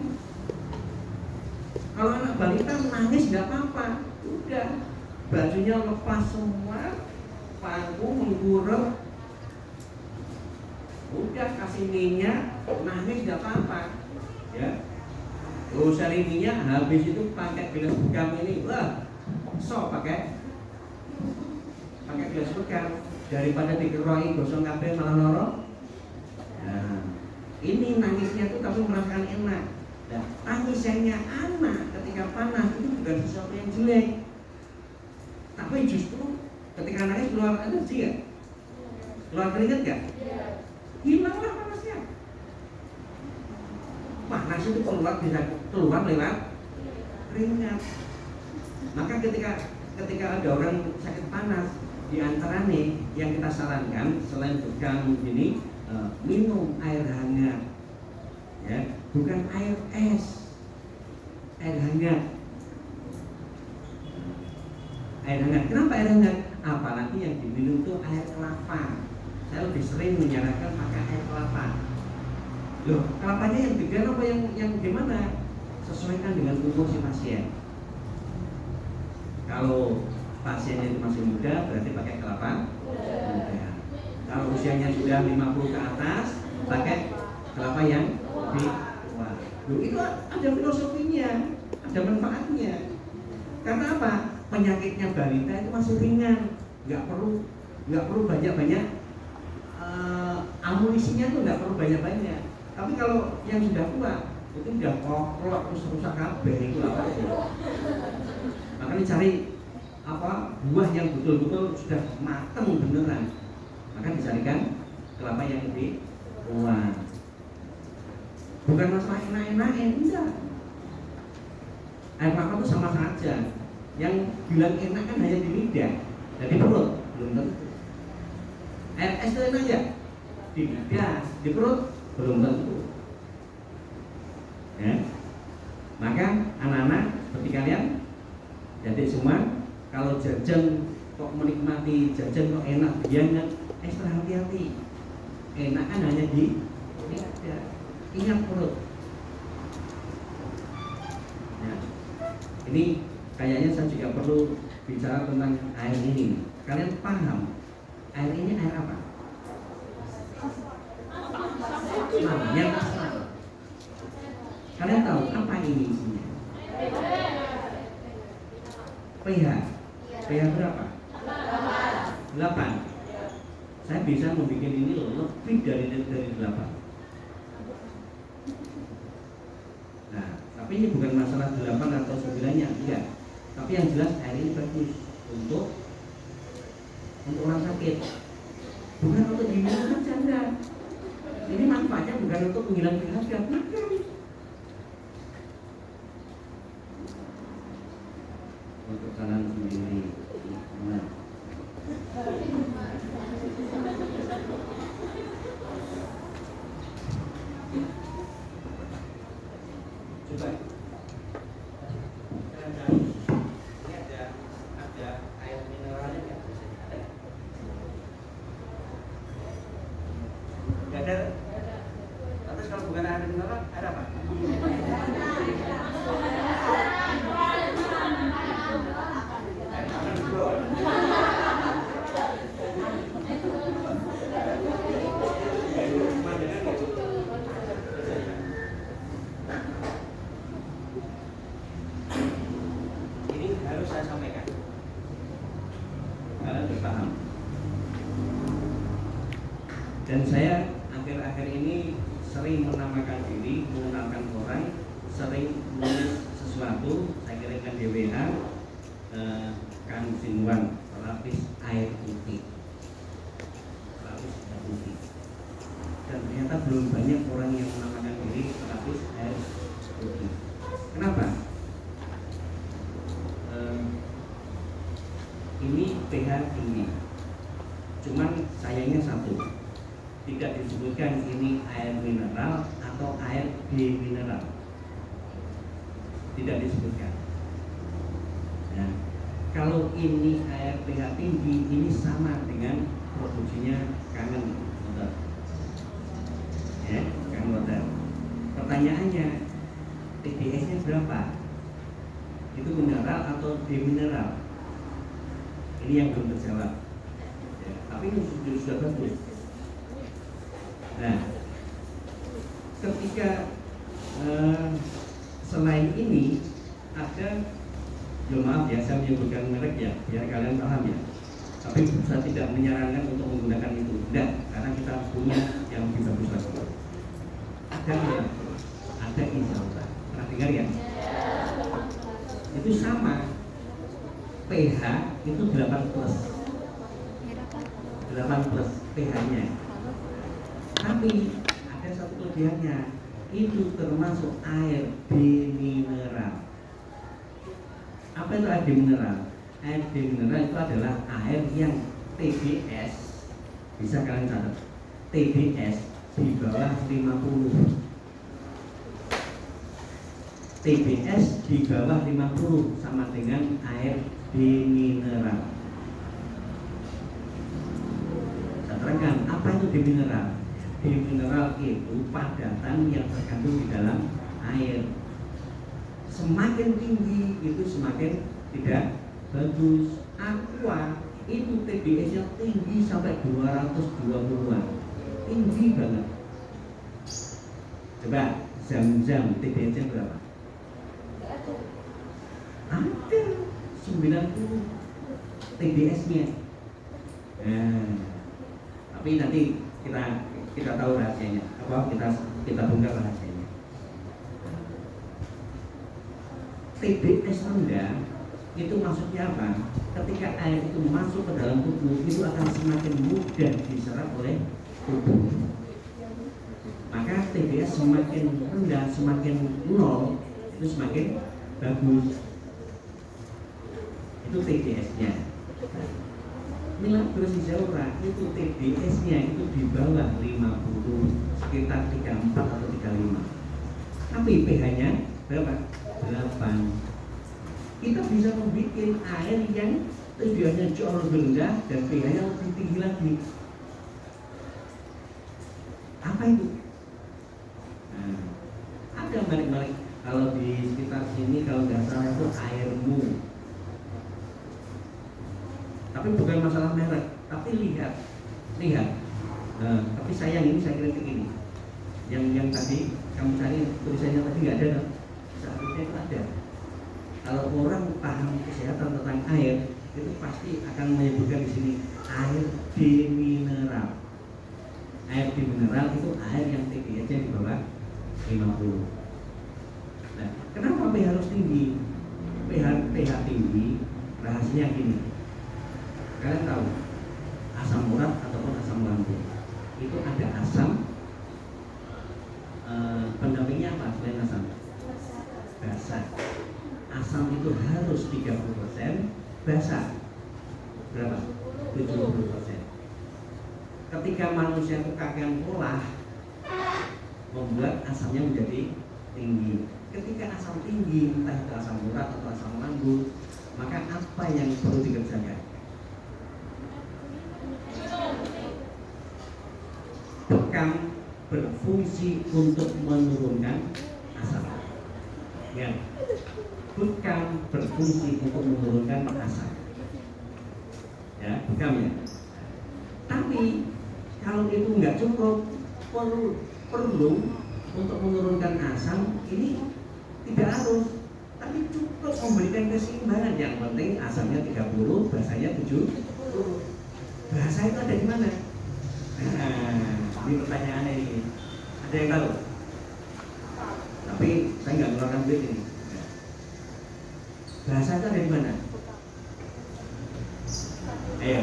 Kalau anak balita nangis nggak apa-apa, udah bajunya lepas semua, pangku mengkurep, udah kasih minyak, nangis nggak apa-apa, ya. Terus minyak habis itu pakai gelas bekam ini, wah, pakai gelas bekam daripada dikeroi gosong kabeh malah loro. Nah, ini nangisnya tuh tapi merasakan enak. Nah, tangisannya anak ketika panas itu bukan sesuatu yang jelek, tapi justru ketika nangis keluar energi ya, keluar keringat ya, hilanglah panasnya. Panas itu bisa keluar lewat keringat. Maka ketika ada orang sakit panas, di antara nih yang kita sarankan selain bekam ini minum air hangat, ya, bukan air es, air hangat. Air hangat. Kenapa air hangat? Apalagi yang diminum itu air kelapa. Saya lebih sering menyarankan pakai air kelapa. Loh, kelapanya yang degan apa yang gimana? Sesuaikan dengan umur si pasien. Kalau pasiennya itu masih muda, berarti pakai kelapa muda. Kalau usianya sudah 50 ke atas, pakai kelapa yang lebih tua. Loh, itu ada filosofinya, ada manfaatnya. Karena apa? Penyakitnya balita itu masih ringan, nggak perlu banyak-banyak amunisinya tuh nggak perlu banyak-banyak. Tapi kalau yang sudah tua itu udah koklok terus rusak kabeh itu lah. Makanya cari buah yang betul-betul sudah matang beneran. Maka dicarikan kelapa yang lebih tua. Bukan masalah enak-enak, enggak. Air kelapa itu sama saja. Yang bilang enak kan hanya di lidah, jadi perut belum tentu. Air es itu enak ya? Di lidah, di perut belum tentu. Ya. Maka anak-anak seperti kalian, jadi semua kalau jajan kok menikmati jajan kok enak, biarnya ekstra hati-hati. Enak kan hanya di lidah, ingat perut. Ya. Ini kayaknya saya juga perlu bicara tentang air ini. Kalian paham air ini air apa? Namanya apa? Kalian tahu apa ini isinya? pH. pH berapa? 8. Saya bisa membuat ini lebih dari 8. Nah, tapi ini bukan masalah 8 atau 9-nya, enggak. Tapi yang jelas air ini bagus untuk orang sakit. Bukan untuk diminum saja, enggak. Ini manfaatnya bukan untuk menghilangkan hajat, bukan. Untuk kanan sendiri. Nah. Coba. Ini ada air mineralnya nggak? Nggak ada. Terus kalau bukan air mineral, air apa? Ini harus saya sampaikan. Kalian berpaham. Dan saya akhir-akhir ini sering menamakan diri, mengenalkan orang, sering menulis sesuatu. Saya kirimkan di WA, Kang Sinwan, pelapis air putih. Pelapis air putih. Dan ternyata belum banyak orang yang menamakan diri pelapis air putih. Kenapa? Ini pH tinggi. Cuman sayangnya satu, tidak disebutkan ini air mineral atau air demineral. Tidak disebutkan. Nah, kalau ini air pH tinggi, ini sama dengan produksinya Kangen Water. Ya, Kangen Water. Pertanyaannya, TDS-nya berapa? Itu mineral atau demineral? Ini yang belum terjawab. Ya, tapi ini sudah bagus. Nah, ketika selain ini ada, maaf ya, saya menyebutkan merek ya, biar kalian paham ya. Tapi saya tidak menyarankan untuk menggunakan itu, tidak, karena kita punya yang lebih bagus lagi. Ada insya Allah. Pernah dengar ya? Itu sama. pH itu 8 plus. 8 plus pH-nya. Tapi ada satu kelebihannya, itu termasuk air demineral. Apa itu air demineral? Air demineral itu adalah air yang TDS, bisa kalian catat, TDS di bawah 50. TDS di bawah 50 sama dengan air demineral. Saya terangkan, apa itu demineral? Demineral itu padatan yang terkandung di dalam air. Semakin tinggi itu semakin tidak bagus. Aqua itu TDS-nya tinggi sampai 220-an, tinggi banget. Coba Zam-Zam TDS-nya berapa? Ada 90 TDS-nya. Tapi nanti kita tahu rahasianya. Kita bongkar rahasianya. TDS rendah itu maksudnya apa? Ketika air itu masuk ke dalam tubuh, itu akan semakin mudah diserap oleh tubuh. Maka TDS semakin rendah, semakin nol, itu semakin bagus. Itu TDS-nya. Milagros Isaura itu TDS-nya itu di bawah 50, sekitar 34 atau 35. Tapi pH-nya berapa? 8. Kita bisa membuat air yang TDS-nya jauh lebih rendah dan pH-nya lebih tinggi lagi. Apa itu? Ada balik-balik. Kalau di sekitar sini kalau nggak salah itu airmu. Tapi bukan masalah merek, tapi lihat. Tapi sayang ini saya kira begini. Yang tadi kamu cari tulisannya tadi nggak ada, seharusnya itu ada. Kalau orang paham kesehatan tentang air, itu pasti akan menyebutkan di sini air demineral. Air demineral itu air yang TDS-nya di bawah 50. Nah, kenapa pH harus tinggi? pH tinggi, rahasianya gini. Kalian tahu asam urat ataupun asam lambung itu ada asam pendampingnya apa selain asam? Basa. Asam itu harus 30%, basa berapa? 70%. Ketika manusia itu kakean pola, membuat asamnya menjadi tinggi. Ketika asam tinggi, entah itu asam urat atau asam lambung, maka apa yang perlu dikerjakan? Bekam berfungsi untuk menurunkan asam. Ya, bekam berfungsi untuk menurunkan asam. Ya, bekam ya. Tapi kalau itu nggak cukup, perlu untuk menurunkan asam ini tidak harus, tapi cukup memberikan keseimbangan. Yang penting asamnya 30, basanya 70. Basa itu ada di mana? Nah, ini pertanyaannya ini. Ada yang tahu? Tapi saya nggak mengeluarkan duit ini. Basa itu ada di mana? Ayo,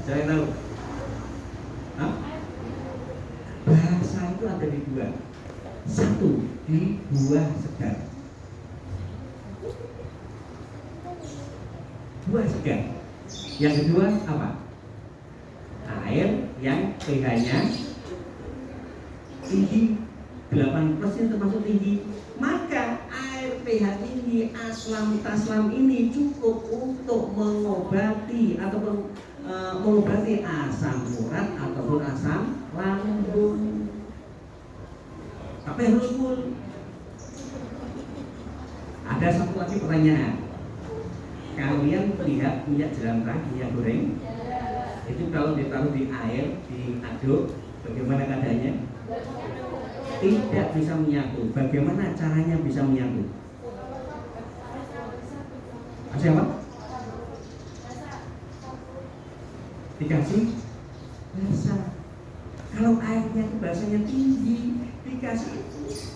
siapa yang tahu? Hah? Basa itu ada di dua. Satu, di buah segar. Buah segar. Yang kedua apa? Air yang pH-nya tinggi, 8% termasuk tinggi. Maka air pH tinggi aslam ini cukup untuk mengobati ataupun mengobati asam urat ataupun asam lambung. Tapi harus full. Ada satu lagi pertanyaan. Kalian lihat minyak jelantah, minyak goreng, itu kalau ditaruh di air, diaduk, bagaimana keadaannya? Tidak bisa menyatu. Bagaimana caranya bisa menyatu? Siapa? Dikasih basa. Kalau airnya itu basanya tinggi, dikasih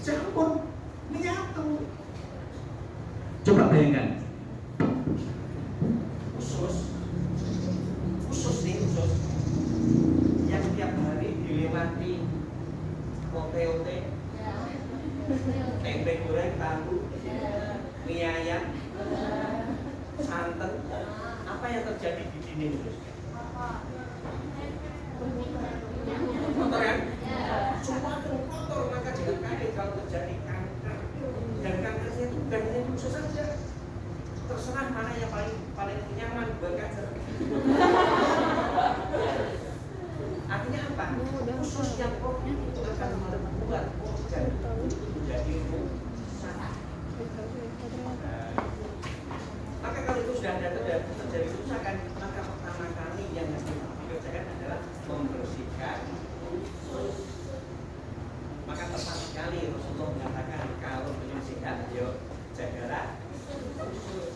campur menyatu. Coba bayangkan. Usus yang tiap hari dilewati ote-ote, tempe goreng, tahu, mie ayam, santan. Apa yang terjadi di sini usus? apa? Khusus yang roh itu akan membuat jantung menjadi rusak. Maka kalau itu sudah ada terjadi kerusakan, maka pertama kali yang harus dikerjakan adalah membersihkan usus. Maka tepat sekali Rasulullah mengatakan kalau ingin sehat, yuk jagalah usus.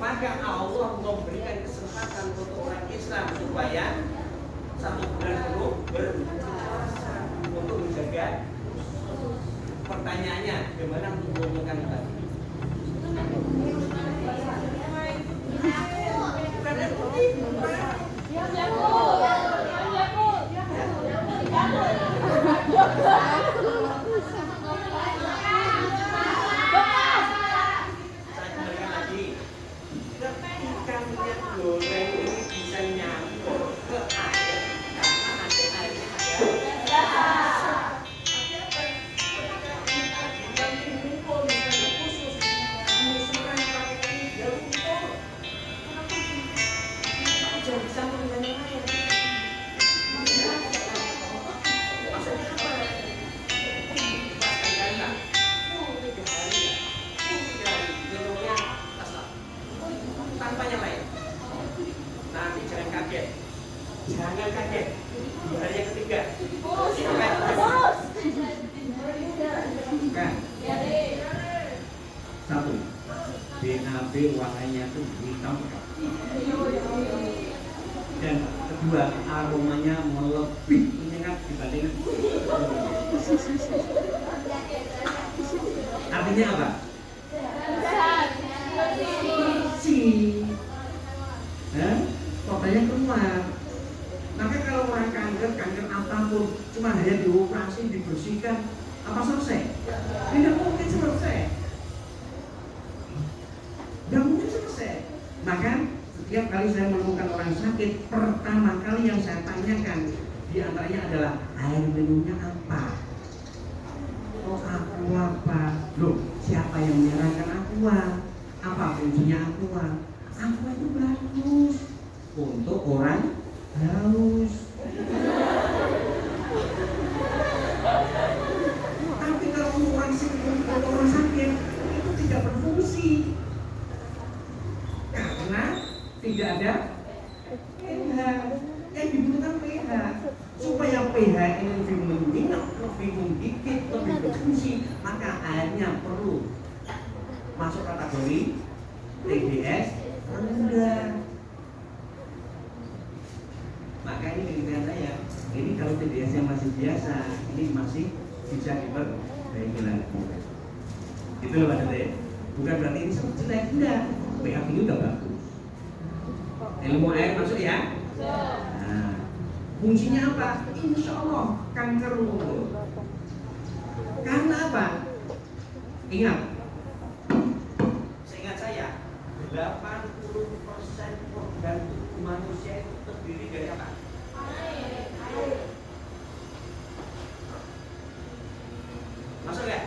Maka Allah memberikan kesempatan untuk orang Islam supaya 1 bulan penuh berpuasa untuk menjaga usus. Pertanyaannya, bagaimana untuk mengumpulkan tadi? Jangan kaget. Hari yang ketiga. Kan? Satu. BAB warnanya itu hitam. Dan kedua, aromanya melebih menyengat dibanding. Artinya apa? Korbannya keluar. Maka kalau orang kanker apapun cuma hanya dioperasi, dibersihkan, apa selesai? Tidak mungkin selesai. Tidak mungkin selesai. Maka setiap kali saya menemukan orang sakit, pertama kali yang saya tanyakan di antaranya adalah air minumnya apa? Oh, aqua apa? Loh, siapa yang menyarankan aqua? Apa fungsinya aqua? Aqua itu bagus untuk orang haus. Tapi kalau orang sakit itu tidak berfungsi karena tidak ada pH. Yang dibutuhkan pH supaya pH ini lebih mengingat, lebih menggigit, lebih berfungsi, maka airnya perlu masuk kategori TDS rendah. Maka ini penelitian saya, ini kalau TDS-nya masih biasa, ini masih bisa diperbaiki lagi. Itu loh Pak Dede. Bukan berarti ini jelek, enggak. pH ini udah bagus. Ilmu air masuk ya? Nah, fungsinya apa? Insya Allah kanker mulut. Karena apa? Ingat, seingat saya 80% organ tubuh manusia itu terdiri dari apa? Air. Masuk ya?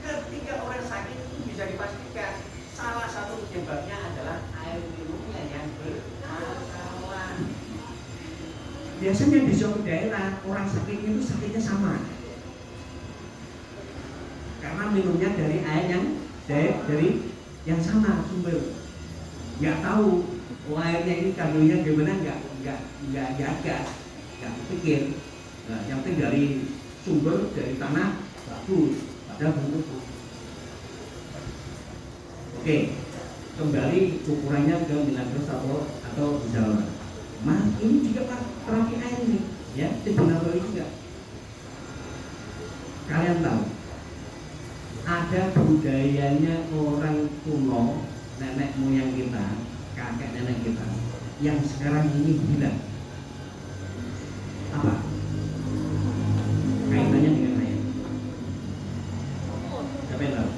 Ketika orang sakit itu bisa dipastikan salah satu penyebabnya adalah air minumnya yang bermasalah. Biasanya di suatu daerah orang sakitnya itu sakitnya sama, karena minumnya dari air yang dari yang sama sumber. Nggak tahu airnya ini kandungnya gimana, nggak jaga, nggak pikir. Nah, yang penting dari sumber dari tanah bagus, padahal belum tentu. Oke, kembali ukurannya ke milagros atau misalnya. Mas, ini juga Pak terapi air ini, ya, laboratorium juga. Kalian tahu, ada budayanya orang kuno, nenek moyang kita, kakek nenek kita, yang sekarang ini hilang. Apa? Kaitannya dengan air. Siapa yang tahu?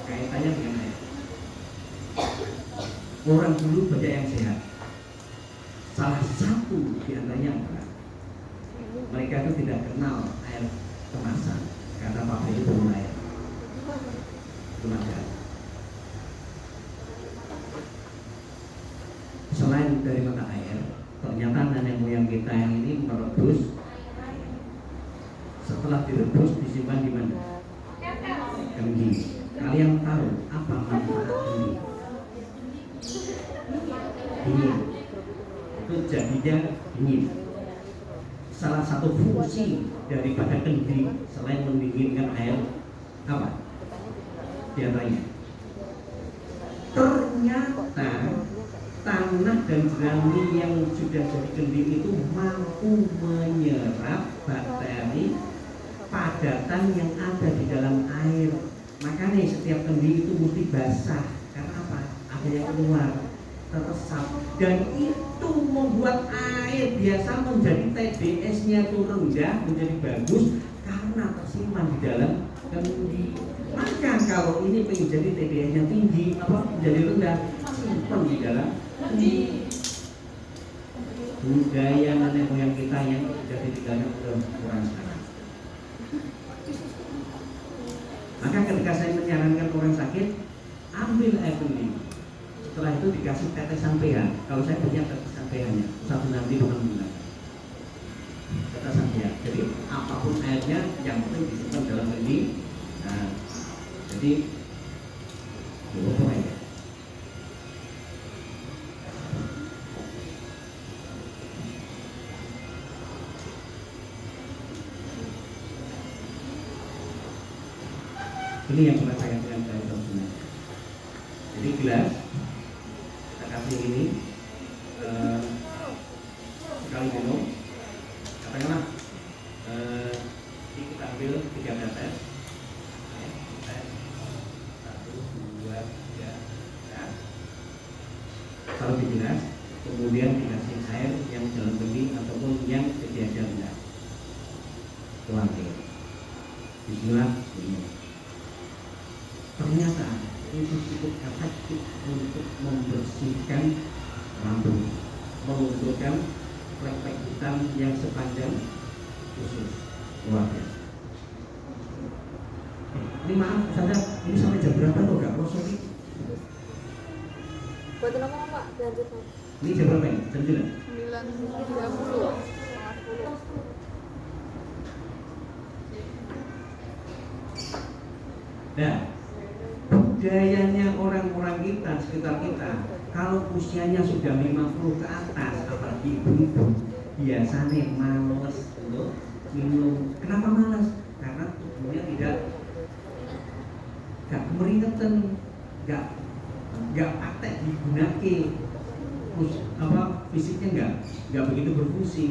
Kaitannya dengan air. Orang dulu banyak yang sehat. Salah satu di antaranya adalah mereka itu tidak kenal air kemasan karena pabrik itu belum air. Itu ada. dari mata air. Ternyata nenek moyang kita yang ini merebus. Setelah direbus disimpan di mana? Kendi. Kalian tahu apa manfaat kendi? Dingin. Itu jadinya dingin. Salah satu fungsi daripada kendi selain mendinginkan air apa? Diantaranya, ternyata tanah dan jerami yang sudah jadi kendi itu mampu menyerap bakteri padatan yang ada di dalam air. Makanya setiap kendi itu mesti basah. Karena apa? Ada yang keluar, teresap, dan itu membuat air biasa menjadi TDS-nya itu rendah menjadi bagus karena tersimpan di dalam kendi. Maka kalau ini pengen jadi TDS-nya tinggi, apa menjadi rendah, simpan di dalam kendi. Budaya nenek moyang kita yang sudah ditinggalkan oleh orang sekarang. Maka ketika saya menyarankan orang sakit, ambil air kendi. Setelah itu dikasih tetesan pH. Kalau saya punya tetesan pH-nya, satu nanti bukan menggunakan tetesan pH. Jadi apapun airnya, yang penting disimpan dalam kendi. Nah, jadi boleh ya. Ini yang pernah saya bilang dari teman-teman. Jadi gelas kita kasih ini sekali minum, katakanlah kita ambil 3 tetes, 1, 2, 3, nah, taruh di gelas, kemudian dikasih air yang dalam kendi ataupun yang sedia rendah, tuangin, bismillah, minum. Ternyata itu cukup efektif untuk membersihkan lambung, melumpuhkan plek-plek hitam yang sepanjang usus, luar biasa. Ini maaf saja, ini sampai jam berapa tuh gak rosok ini? Buat apa Pak? Lanjut Pak. Ini jam berapa ini? Jam 9? 9.30. Nah, budayanya orang-orang kita, sekitar kita, kalau usianya sudah 50 ke atas, apalagi ibu-ibu, biasanya males untuk minum. Kenapa males? Karena tubuhnya tidak keringetan, nggak praktek digunakan, fisiknya nggak begitu berfungsi.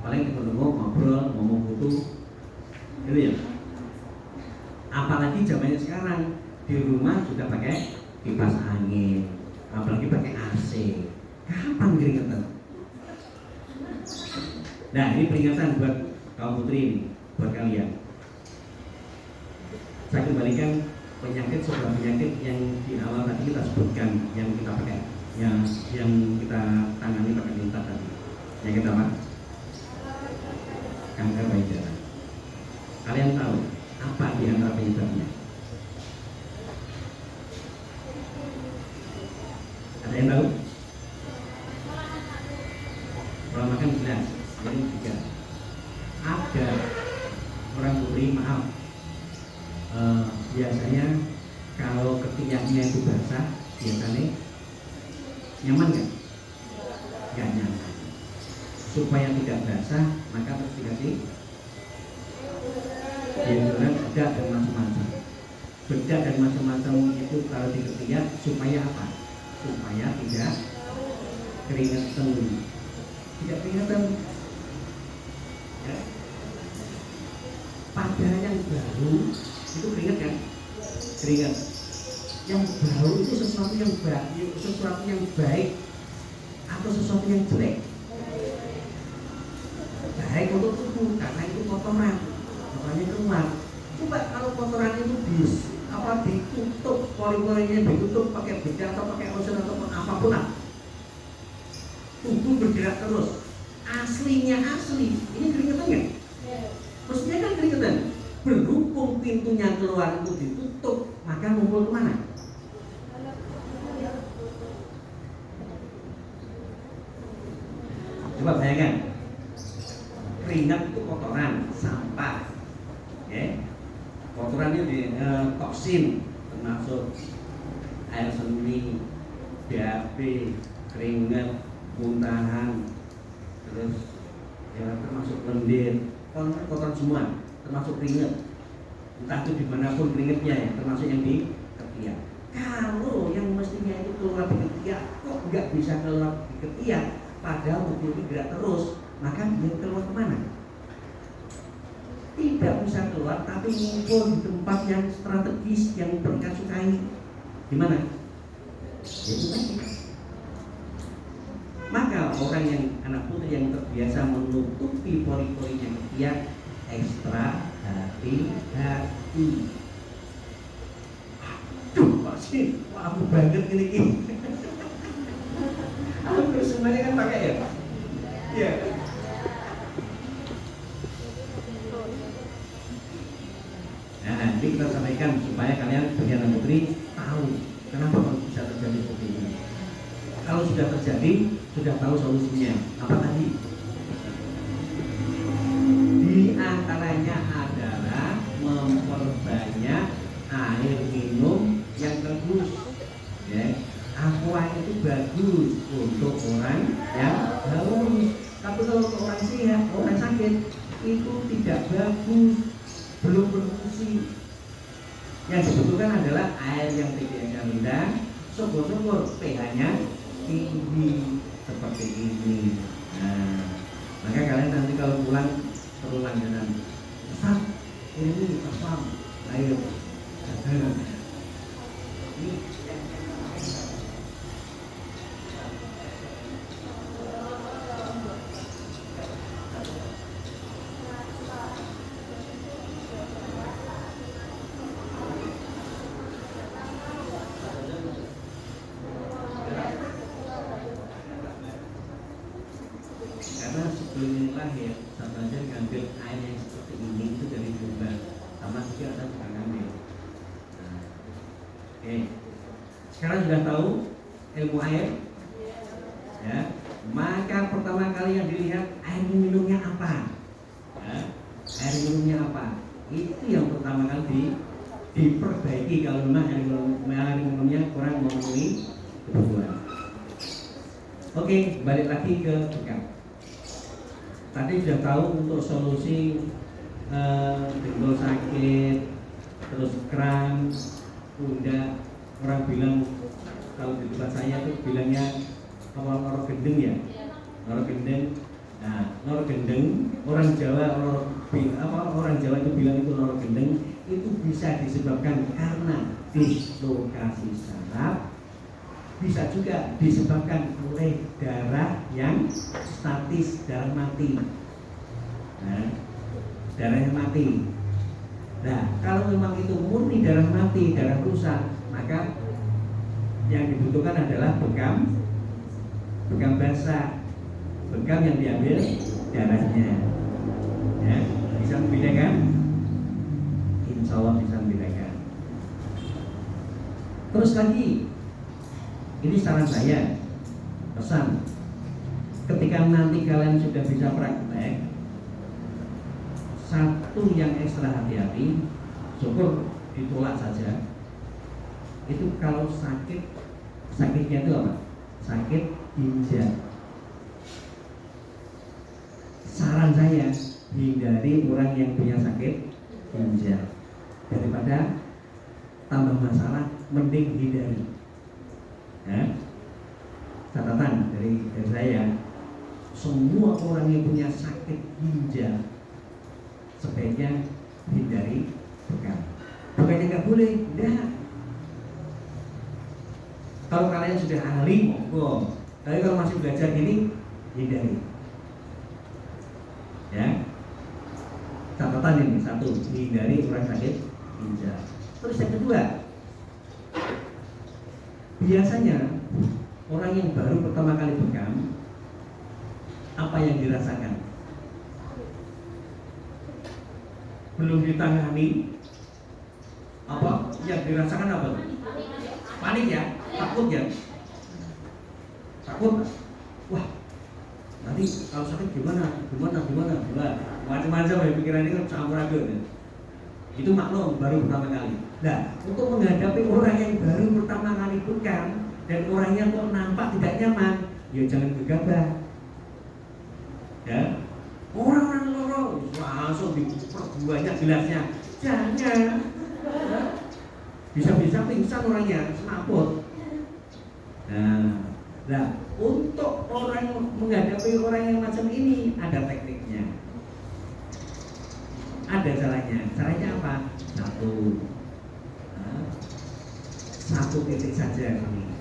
Paling ketemu ngobrol, ngomong butuh, gitu ya. Apalagi zamannya sekarang di rumah sudah pakai kipas angin, apalagi pakai AC. Kapan keringetan? Nah, ini peringatan buat kaum putri ini, buat kalian. Saya kembalikan sebuah penyakit yang di awal tadi kita sebutkan, yang kita pakai, yang kita tangani pakai lintas tadi. Yang kita apa? Kanker payudara. Kalian tahu apa di antara penyebabnya? Ada yang tahu? Pola makan jelas, jadi 3. Ada orang putri, maaf, biasanya kalau ketiaknya itu basah, biasanya nyaman nggak? Nggak nyaman. Supaya tidak basah, maka harus dikasih deodoran, bedak dan macam-macam. Bedak dan macam-macam itu kalau di ketiak supaya apa? Supaya tidak keringetan. Tidak keringetan. Ya. Pada yang baru itu keringet kan? Keringet. Yang baru itu sesuatu yang baik, sesuatu yang baik atau sesuatu yang jelek? Baik untuk tubuh karena itu kotoran. Makanya keluar. Coba kalau kotoran itu ditutup, pori-porinya ditutup pakai bedak atau pakai lotion atau apapun lah, tubuh bergerak terus. Aslinya asli. Ini keringetan nggak? Mestinya kan keringetan. Berhubung pintunya keluar itu ditutup, maka ngumpul kemana? Coba bayangkan, keringat itu kotoran, sampah, ya. Kotoran itu toksin, termasuk air seni, BAB, keringat, muntahan, terus ya termasuk lendir, kotoran semua, termasuk keringat. Entah itu dimanapun keringatnya ya, termasuk yang di ketiak. Kalau yang mestinya itu keluar di ketiak, kok nggak bisa keluar di ketiak? Padahal mobil ini gerak terus, maka dia keluar kemana? Tidak bisa keluar, tapi ngumpul di tempat yang strategis yang mereka sukai. Di mana? Itu tadi. Maka orang yang anak putri yang terbiasa menutupi pori-porinya ketiak, ekstra hati-hati. Aduh, pasti aku banget ini. Aku semuanya kan pakai ya? Iya. Nah, ini kita sampaikan supaya kalian bagi anak putri tahu kenapa kok bisa terjadi seperti ini. Kalau sudah terjadi, sudah tahu solusinya. Apa tadi? Di antaranya adalah memperbanyak air minum yang bagus. Ya, aqua itu bagus untuk orang yang haus. Tapi kalau untuk orang sehat, orang sakit itu tidak bagus, belum berfungsi. Yang dibutuhkan adalah air yang pH-nya rendah, syukur-syukur pH-nya tinggi seperti ini. Nah, maka kalian nanti kalau pulang perlu langganan. Ustaz, ini asam, air. Ini karena sebelum lahir sama aja ngambil air yang seperti ini itu dari sumber, sama juga ada tukang ngambil. Nah, oke, sekarang sudah tahu ilmu air, ya. Maka pertama kali yang dilihat air minumnya apa, ya. Air minumnya apa? Itu yang pertama kali diperbaiki kalau memang air minumnya kurang memenuhi kebutuhan. Oke, balik lagi ke bekam. Tadi sudah tahu untuk solusi dengkul sakit, terus kram, pundak. Orang bilang kalau di tempat saya itu bilangnya loro gendeng ya, loro gendeng. Nah, loro gendeng orang Jawa orang Jawa itu bilang itu loro gendeng itu bisa disebabkan karena dislokasi saraf, bisa juga disebabkan oleh darah yang statis, darah mati. Nah, darah yang mati. Nah, kalau memang itu murni darah mati, darah rusak, maka yang dibutuhkan adalah bekam basah, bekam yang diambil darahnya. Ya, bisa membedakan? Insya Allah bisa membedakan. Terus lagi, ini saran saya, pesan, ketika nanti kalian sudah bisa praktek, satu yang ekstra hati-hati, syukur ditolak saja. Itu kalau sakitnya itu apa? Sakit ginjal. Saran saya, hindari orang yang punya sakit ginjal. Daripada tambah masalah, mending hindari. Ya. Catatan dari saya, semua orang yang punya sakit ginjal sebaiknya hindari bekam. Bukannya nggak boleh, tidak. Kalau kalian sudah ahli, monggo. Tapi kalau masih belajar gini, hindari. Ya. Catatan ini satu, hindari orang sakit ginjal. Terus yang kedua, biasanya orang yang baru pertama kali bekam, apa yang dirasakan? Belum ditangani, apa yang dirasakan apa? Panik ya, takut ya, takut. Wah, Nanti kalau sakit gimana? Nah, macam-macam ya pikiran ini kan campur aduk ya. Itu maklum baru pertama kali. Nah, untuk menghadapi orang yang baru pertama kali bukan dan orangnya kok nampak tidak nyaman, ya jangan gegabah. Ya, orang-orang lorong langsung diperbanyak gelasnya, jangan. Bisa-bisa pingsan orangnya, semaput. Nah, untuk orang menghadapi orang yang macam ini ada tekniknya, ada caranya. Caranya apa? Satu titik saja ini.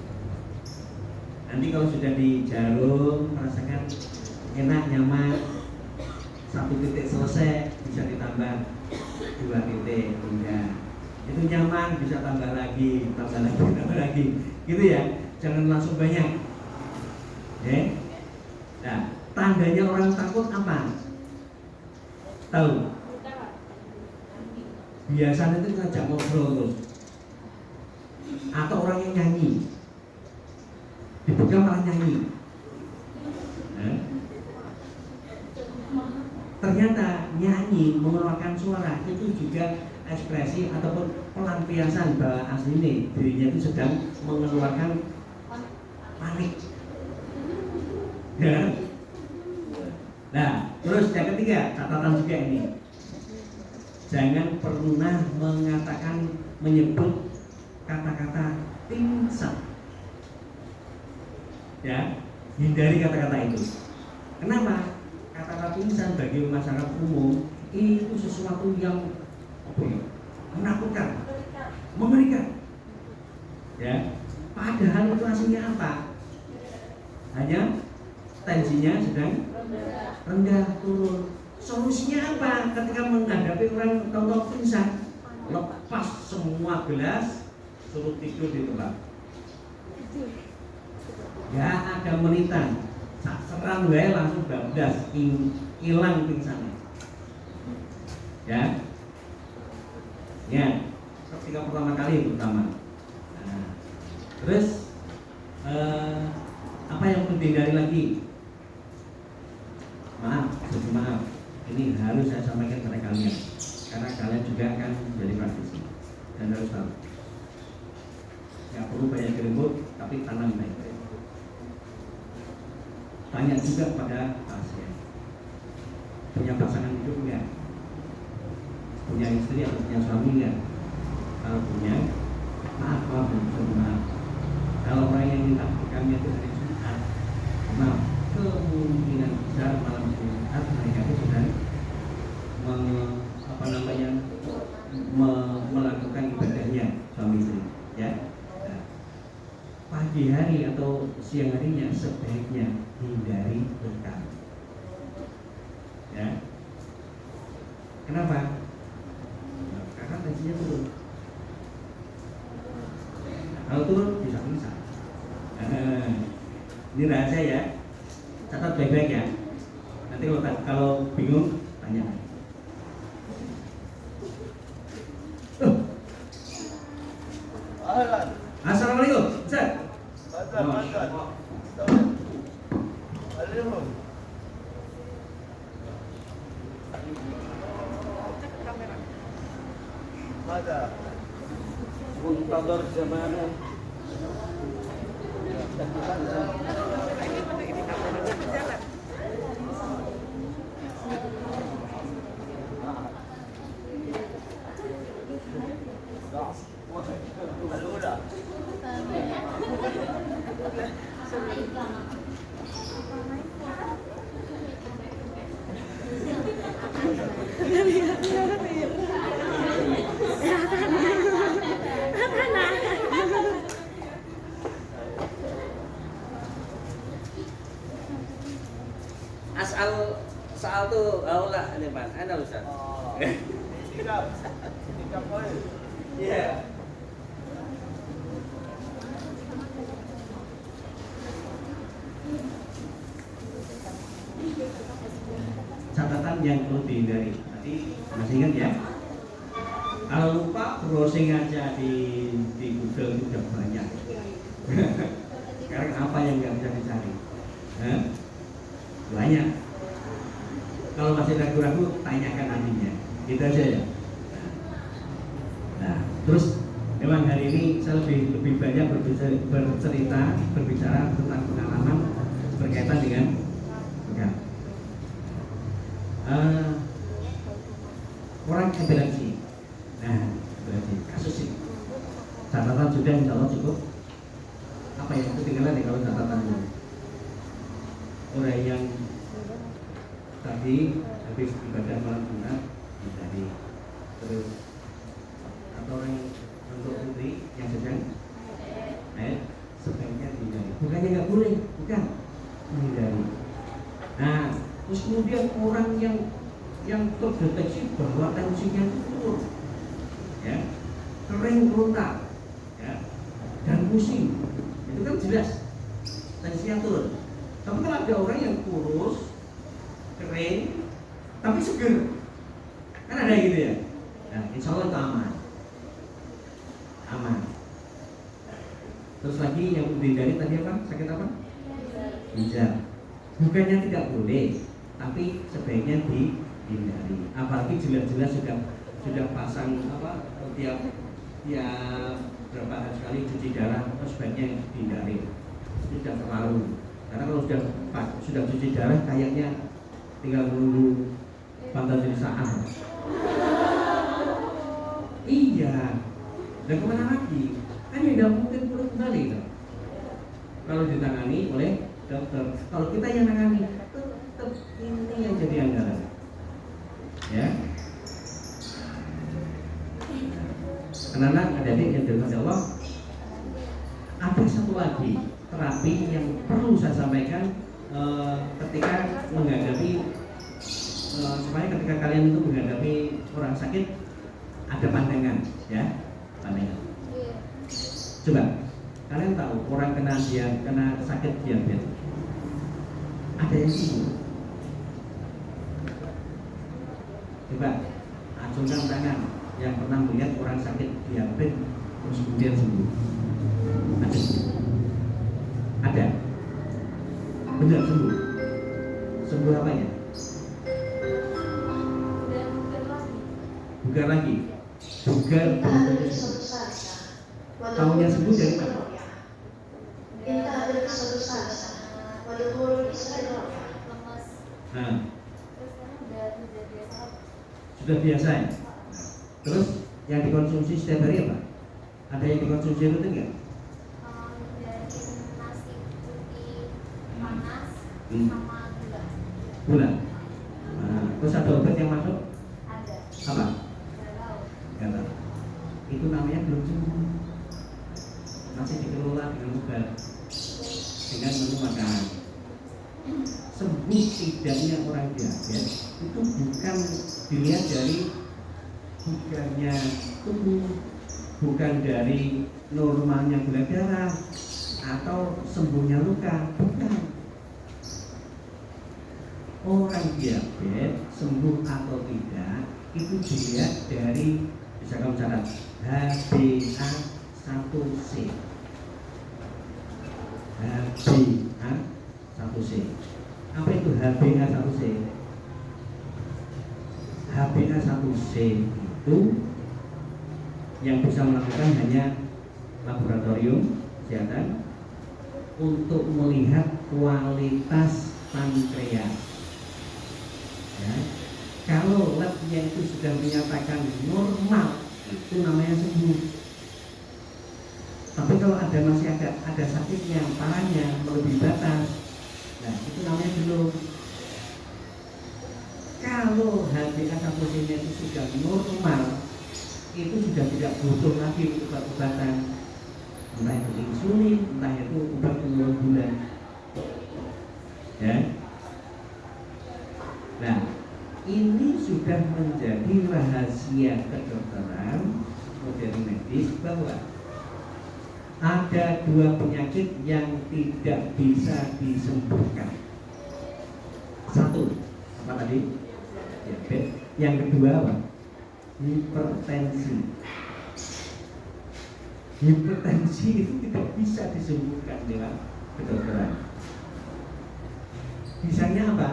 Nanti kalau sudah di jarum merasakan enak, nyaman, satu titik selesai, bisa ditambah 2 titik, enggak. Itu nyaman, bisa tambah lagi, gitu ya. Jangan langsung banyak. Ya. Nah, tandanya orang takut apa? Tahu? Biasanya itu ngajak ngobrol terus. Atau orang yang nyanyi. Dibuka malah nyanyi. Ternyata nyanyi mengeluarkan suara itu juga ekspresi ataupun pelampiasan bahwa asli ini dirinya itu sedang mengeluarkan panik. Ya. Nah, terus yang ketiga, catatan juga ini. Jangan pernah menyebut kata-kata pingsan. Ya, hindari kata-kata itu. Kenapa? Kata-kata pingsan bagi masyarakat umum itu sesuatu yang menakutkan, mengerikan. Ya, padahal itu aslinya apa? Hanya tensinya sedang rendah turun. Solusinya apa? Ketika menghadapi orang tonton pingsan, lepas semua gelas, suruh tidur di tempat. Gak ada menitan, serang gue langsung bablas, hilang pingsannya. Ya, ketika pertama kali terutama. Nah, terus apa yang perlu dihindari lagi? Maaf, ini harus saya sampaikan kepada kalian, karena kalian juga akan menjadi praktisi dan harus tahu. Gak perlu banyak dirembuk, tapi tanam baik-baik. Tanya juga pada pasien, punya pasangan hidup enggak? Punya istri atau punya suami enggak? Kalau punya, maaf. Kalau orang yang minta kami itu hari Jumat, maaf, kemungkinan besar malam Jumat mereka itu sudah melakukan ibadahnya suami istri, ya. Nah, pagi hari atau siang harinya sebaiknya hindari bekam. Ya. Kenapa? Karena tensinya turun. Kalau turun bisa pingsan. Ini rahasia ya. Catat baik-baik ya. Nanti kalau bingung tanya. Assalamualaikum. Ustaz. Mada. Muntador zamana. Soal tuh Allah ini Pak, ana Ustaz. Tiga poin. Iya. Catatan yang perlu dihindari. Tadi masih ingat ya? Kalau lupa browsing aja di Google itu udah banyak. Sekarang apa yang nggak bisa dicari? Banyak. Kalau masih ragu-ragu, tanyakan ahlinya. Gitu aja ya. Nah, terus memang hari ini saya lebih banyak berbicara tentang pengalaman berkaitan dengan orang epilepsi. Nah, epilepsi kasus ini. Catatan sudah, insya Allah cukup. Apa yang ketinggalan ya kalau catatan ini? Orang yang tadi habis ibadah malam Jumat tadi, terus atau orang untuk putri yang sedang sebaiknya dihindari. Bukannya nggak boleh, bukan menghindari. Nah, terus kemudian orang yang terdeteksi bahwa tensinya itu turun, ya, kering kerontak, ya, dan pusing, itu kan jelas tensinya turun. Tapi kalau ada orang yang kurus, kering, tapi seger, kan ada gitu ya. Nah, insya Allah itu aman. Terus lagi yang dihindari tadi apa? Sakit apa? Ginjal. Bukannya tidak boleh, tapi sebaiknya dihindari. Apalagi jelas-jelas sudah pasang apa tiap berapa hari sekali cuci darah, sebaiknya dihindari. Sudah terlalu. Karena kalau sudah cuci darah, kayaknya tinggal menunggu pantas saat. Iya. Dan kemana lagi? Kan ya tidak mungkin pulih kembali kan? Kalau ditangani oleh dokter. Kalau kita yang nangani, tetap ini yang jadi anggaran. Ya. Anak-anak, adik-adik yang dirahmati Allah, ada satu lagi terapi yang perlu saya sampaikan ketika menghadapi supaya ketika kalian itu menghadapi orang sakit ada pandangan, ya, pandangan. Coba kalian tahu orang kena sakit diabetes, ada yang sembuh. Coba acungkan tangan yang pernah melihat orang sakit diabetes terus kemudian sembuh. Ada. Benar sembuh. Sembuh apa ya? Bukan lagi. Bukan. Tahunya sembuh dari mana? Nah, sudah biasa ya? Terus yang dikonsumsi setiap hari apa? Ada yang dikonsumsi rutin nggak? Nasi putih panas sama gula. Gula. Nah, terus ada obat yang masuk? Ada. Apa? Gak tahu. Itu namanya belum sembuh. Masih dikelola dengan obat, dengan menu makanan. Sembuh tidaknya orang diabetes itu bukan dilihat dari bukannya tubuh, bukan dari normalnya gula darah atau sembuhnya luka, bukan. Orang diabetes sembuh atau tidak itu dilihat dari, bisa kamu catat, HbA1c. HbA1c. Apa itu HbA1c? HbA1c itu yang bisa melakukan hanya laboratorium kesehatan untuk melihat kualitas pankreas. Ya. Kalau labnya itu sudah menyatakan normal, itu namanya sembuh. Tapi kalau masih ada sakitnya, parahnya melebihi batas, nah itu namanya belum. Kalau HbA1c-nya itu sudah normal, itu sudah tidak butuh lagi obat-obatan, entah itu insulin, entah itu obat penurun gula. Ya. Nah, ini sudah menjadi rahasia kedokteran modern medis bahwa ada dua penyakit yang tidak bisa disembuhkan. Satu, apa tadi? Diabetes. Yang kedua apa? Hipertensi. Hipertensi itu tidak bisa disembuhkan dengan kedokteran. bisanya apa?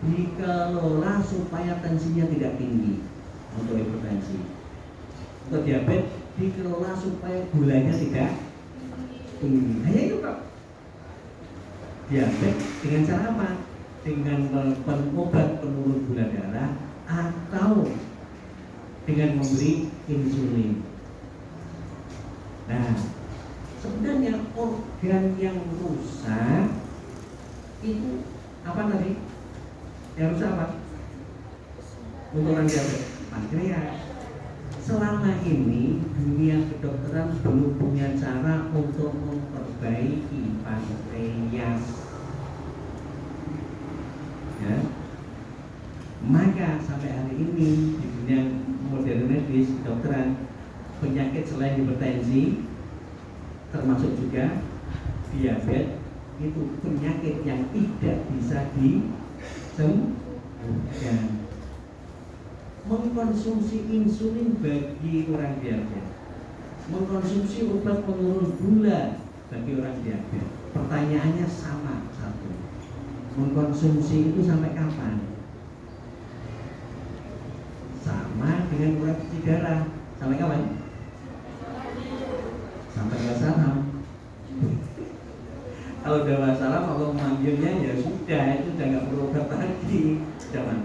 Dikelola supaya tensinya tidak tinggi untuk hipertensi. Untuk diabetes dikelola supaya gulanya tidak tinggi. Hanya itu Pak. Diabetes dengan cara apa? Dengan obat penurun gula darah atau dengan memberi insulin. Nah, sebenarnya organ yang rusak itu apa tadi? Yang rusak apa? Untuk orang diabetes, pankreas. Selama ini dunia kedokteran belum punya cara untuk memperbaiki pankreas. Ya. Maka sampai hari ini di dunia modern medis kedokteran, penyakit selain hipertensi termasuk juga diabetes itu penyakit yang tidak bisa disembuhkan. Mengkonsumsi insulin bagi orang diabetes, mengkonsumsi obat penurun gula bagi orang diabetes, pertanyaannya sama satu, mengkonsumsi itu sampai kapan? Sama dengan urat cuci darah, sampai kapan? Sampai wassalam. Kalau udah wassalam, kalau memanggilnya ya sudah, itu udah nggak perlu obat lagi, sudah mati.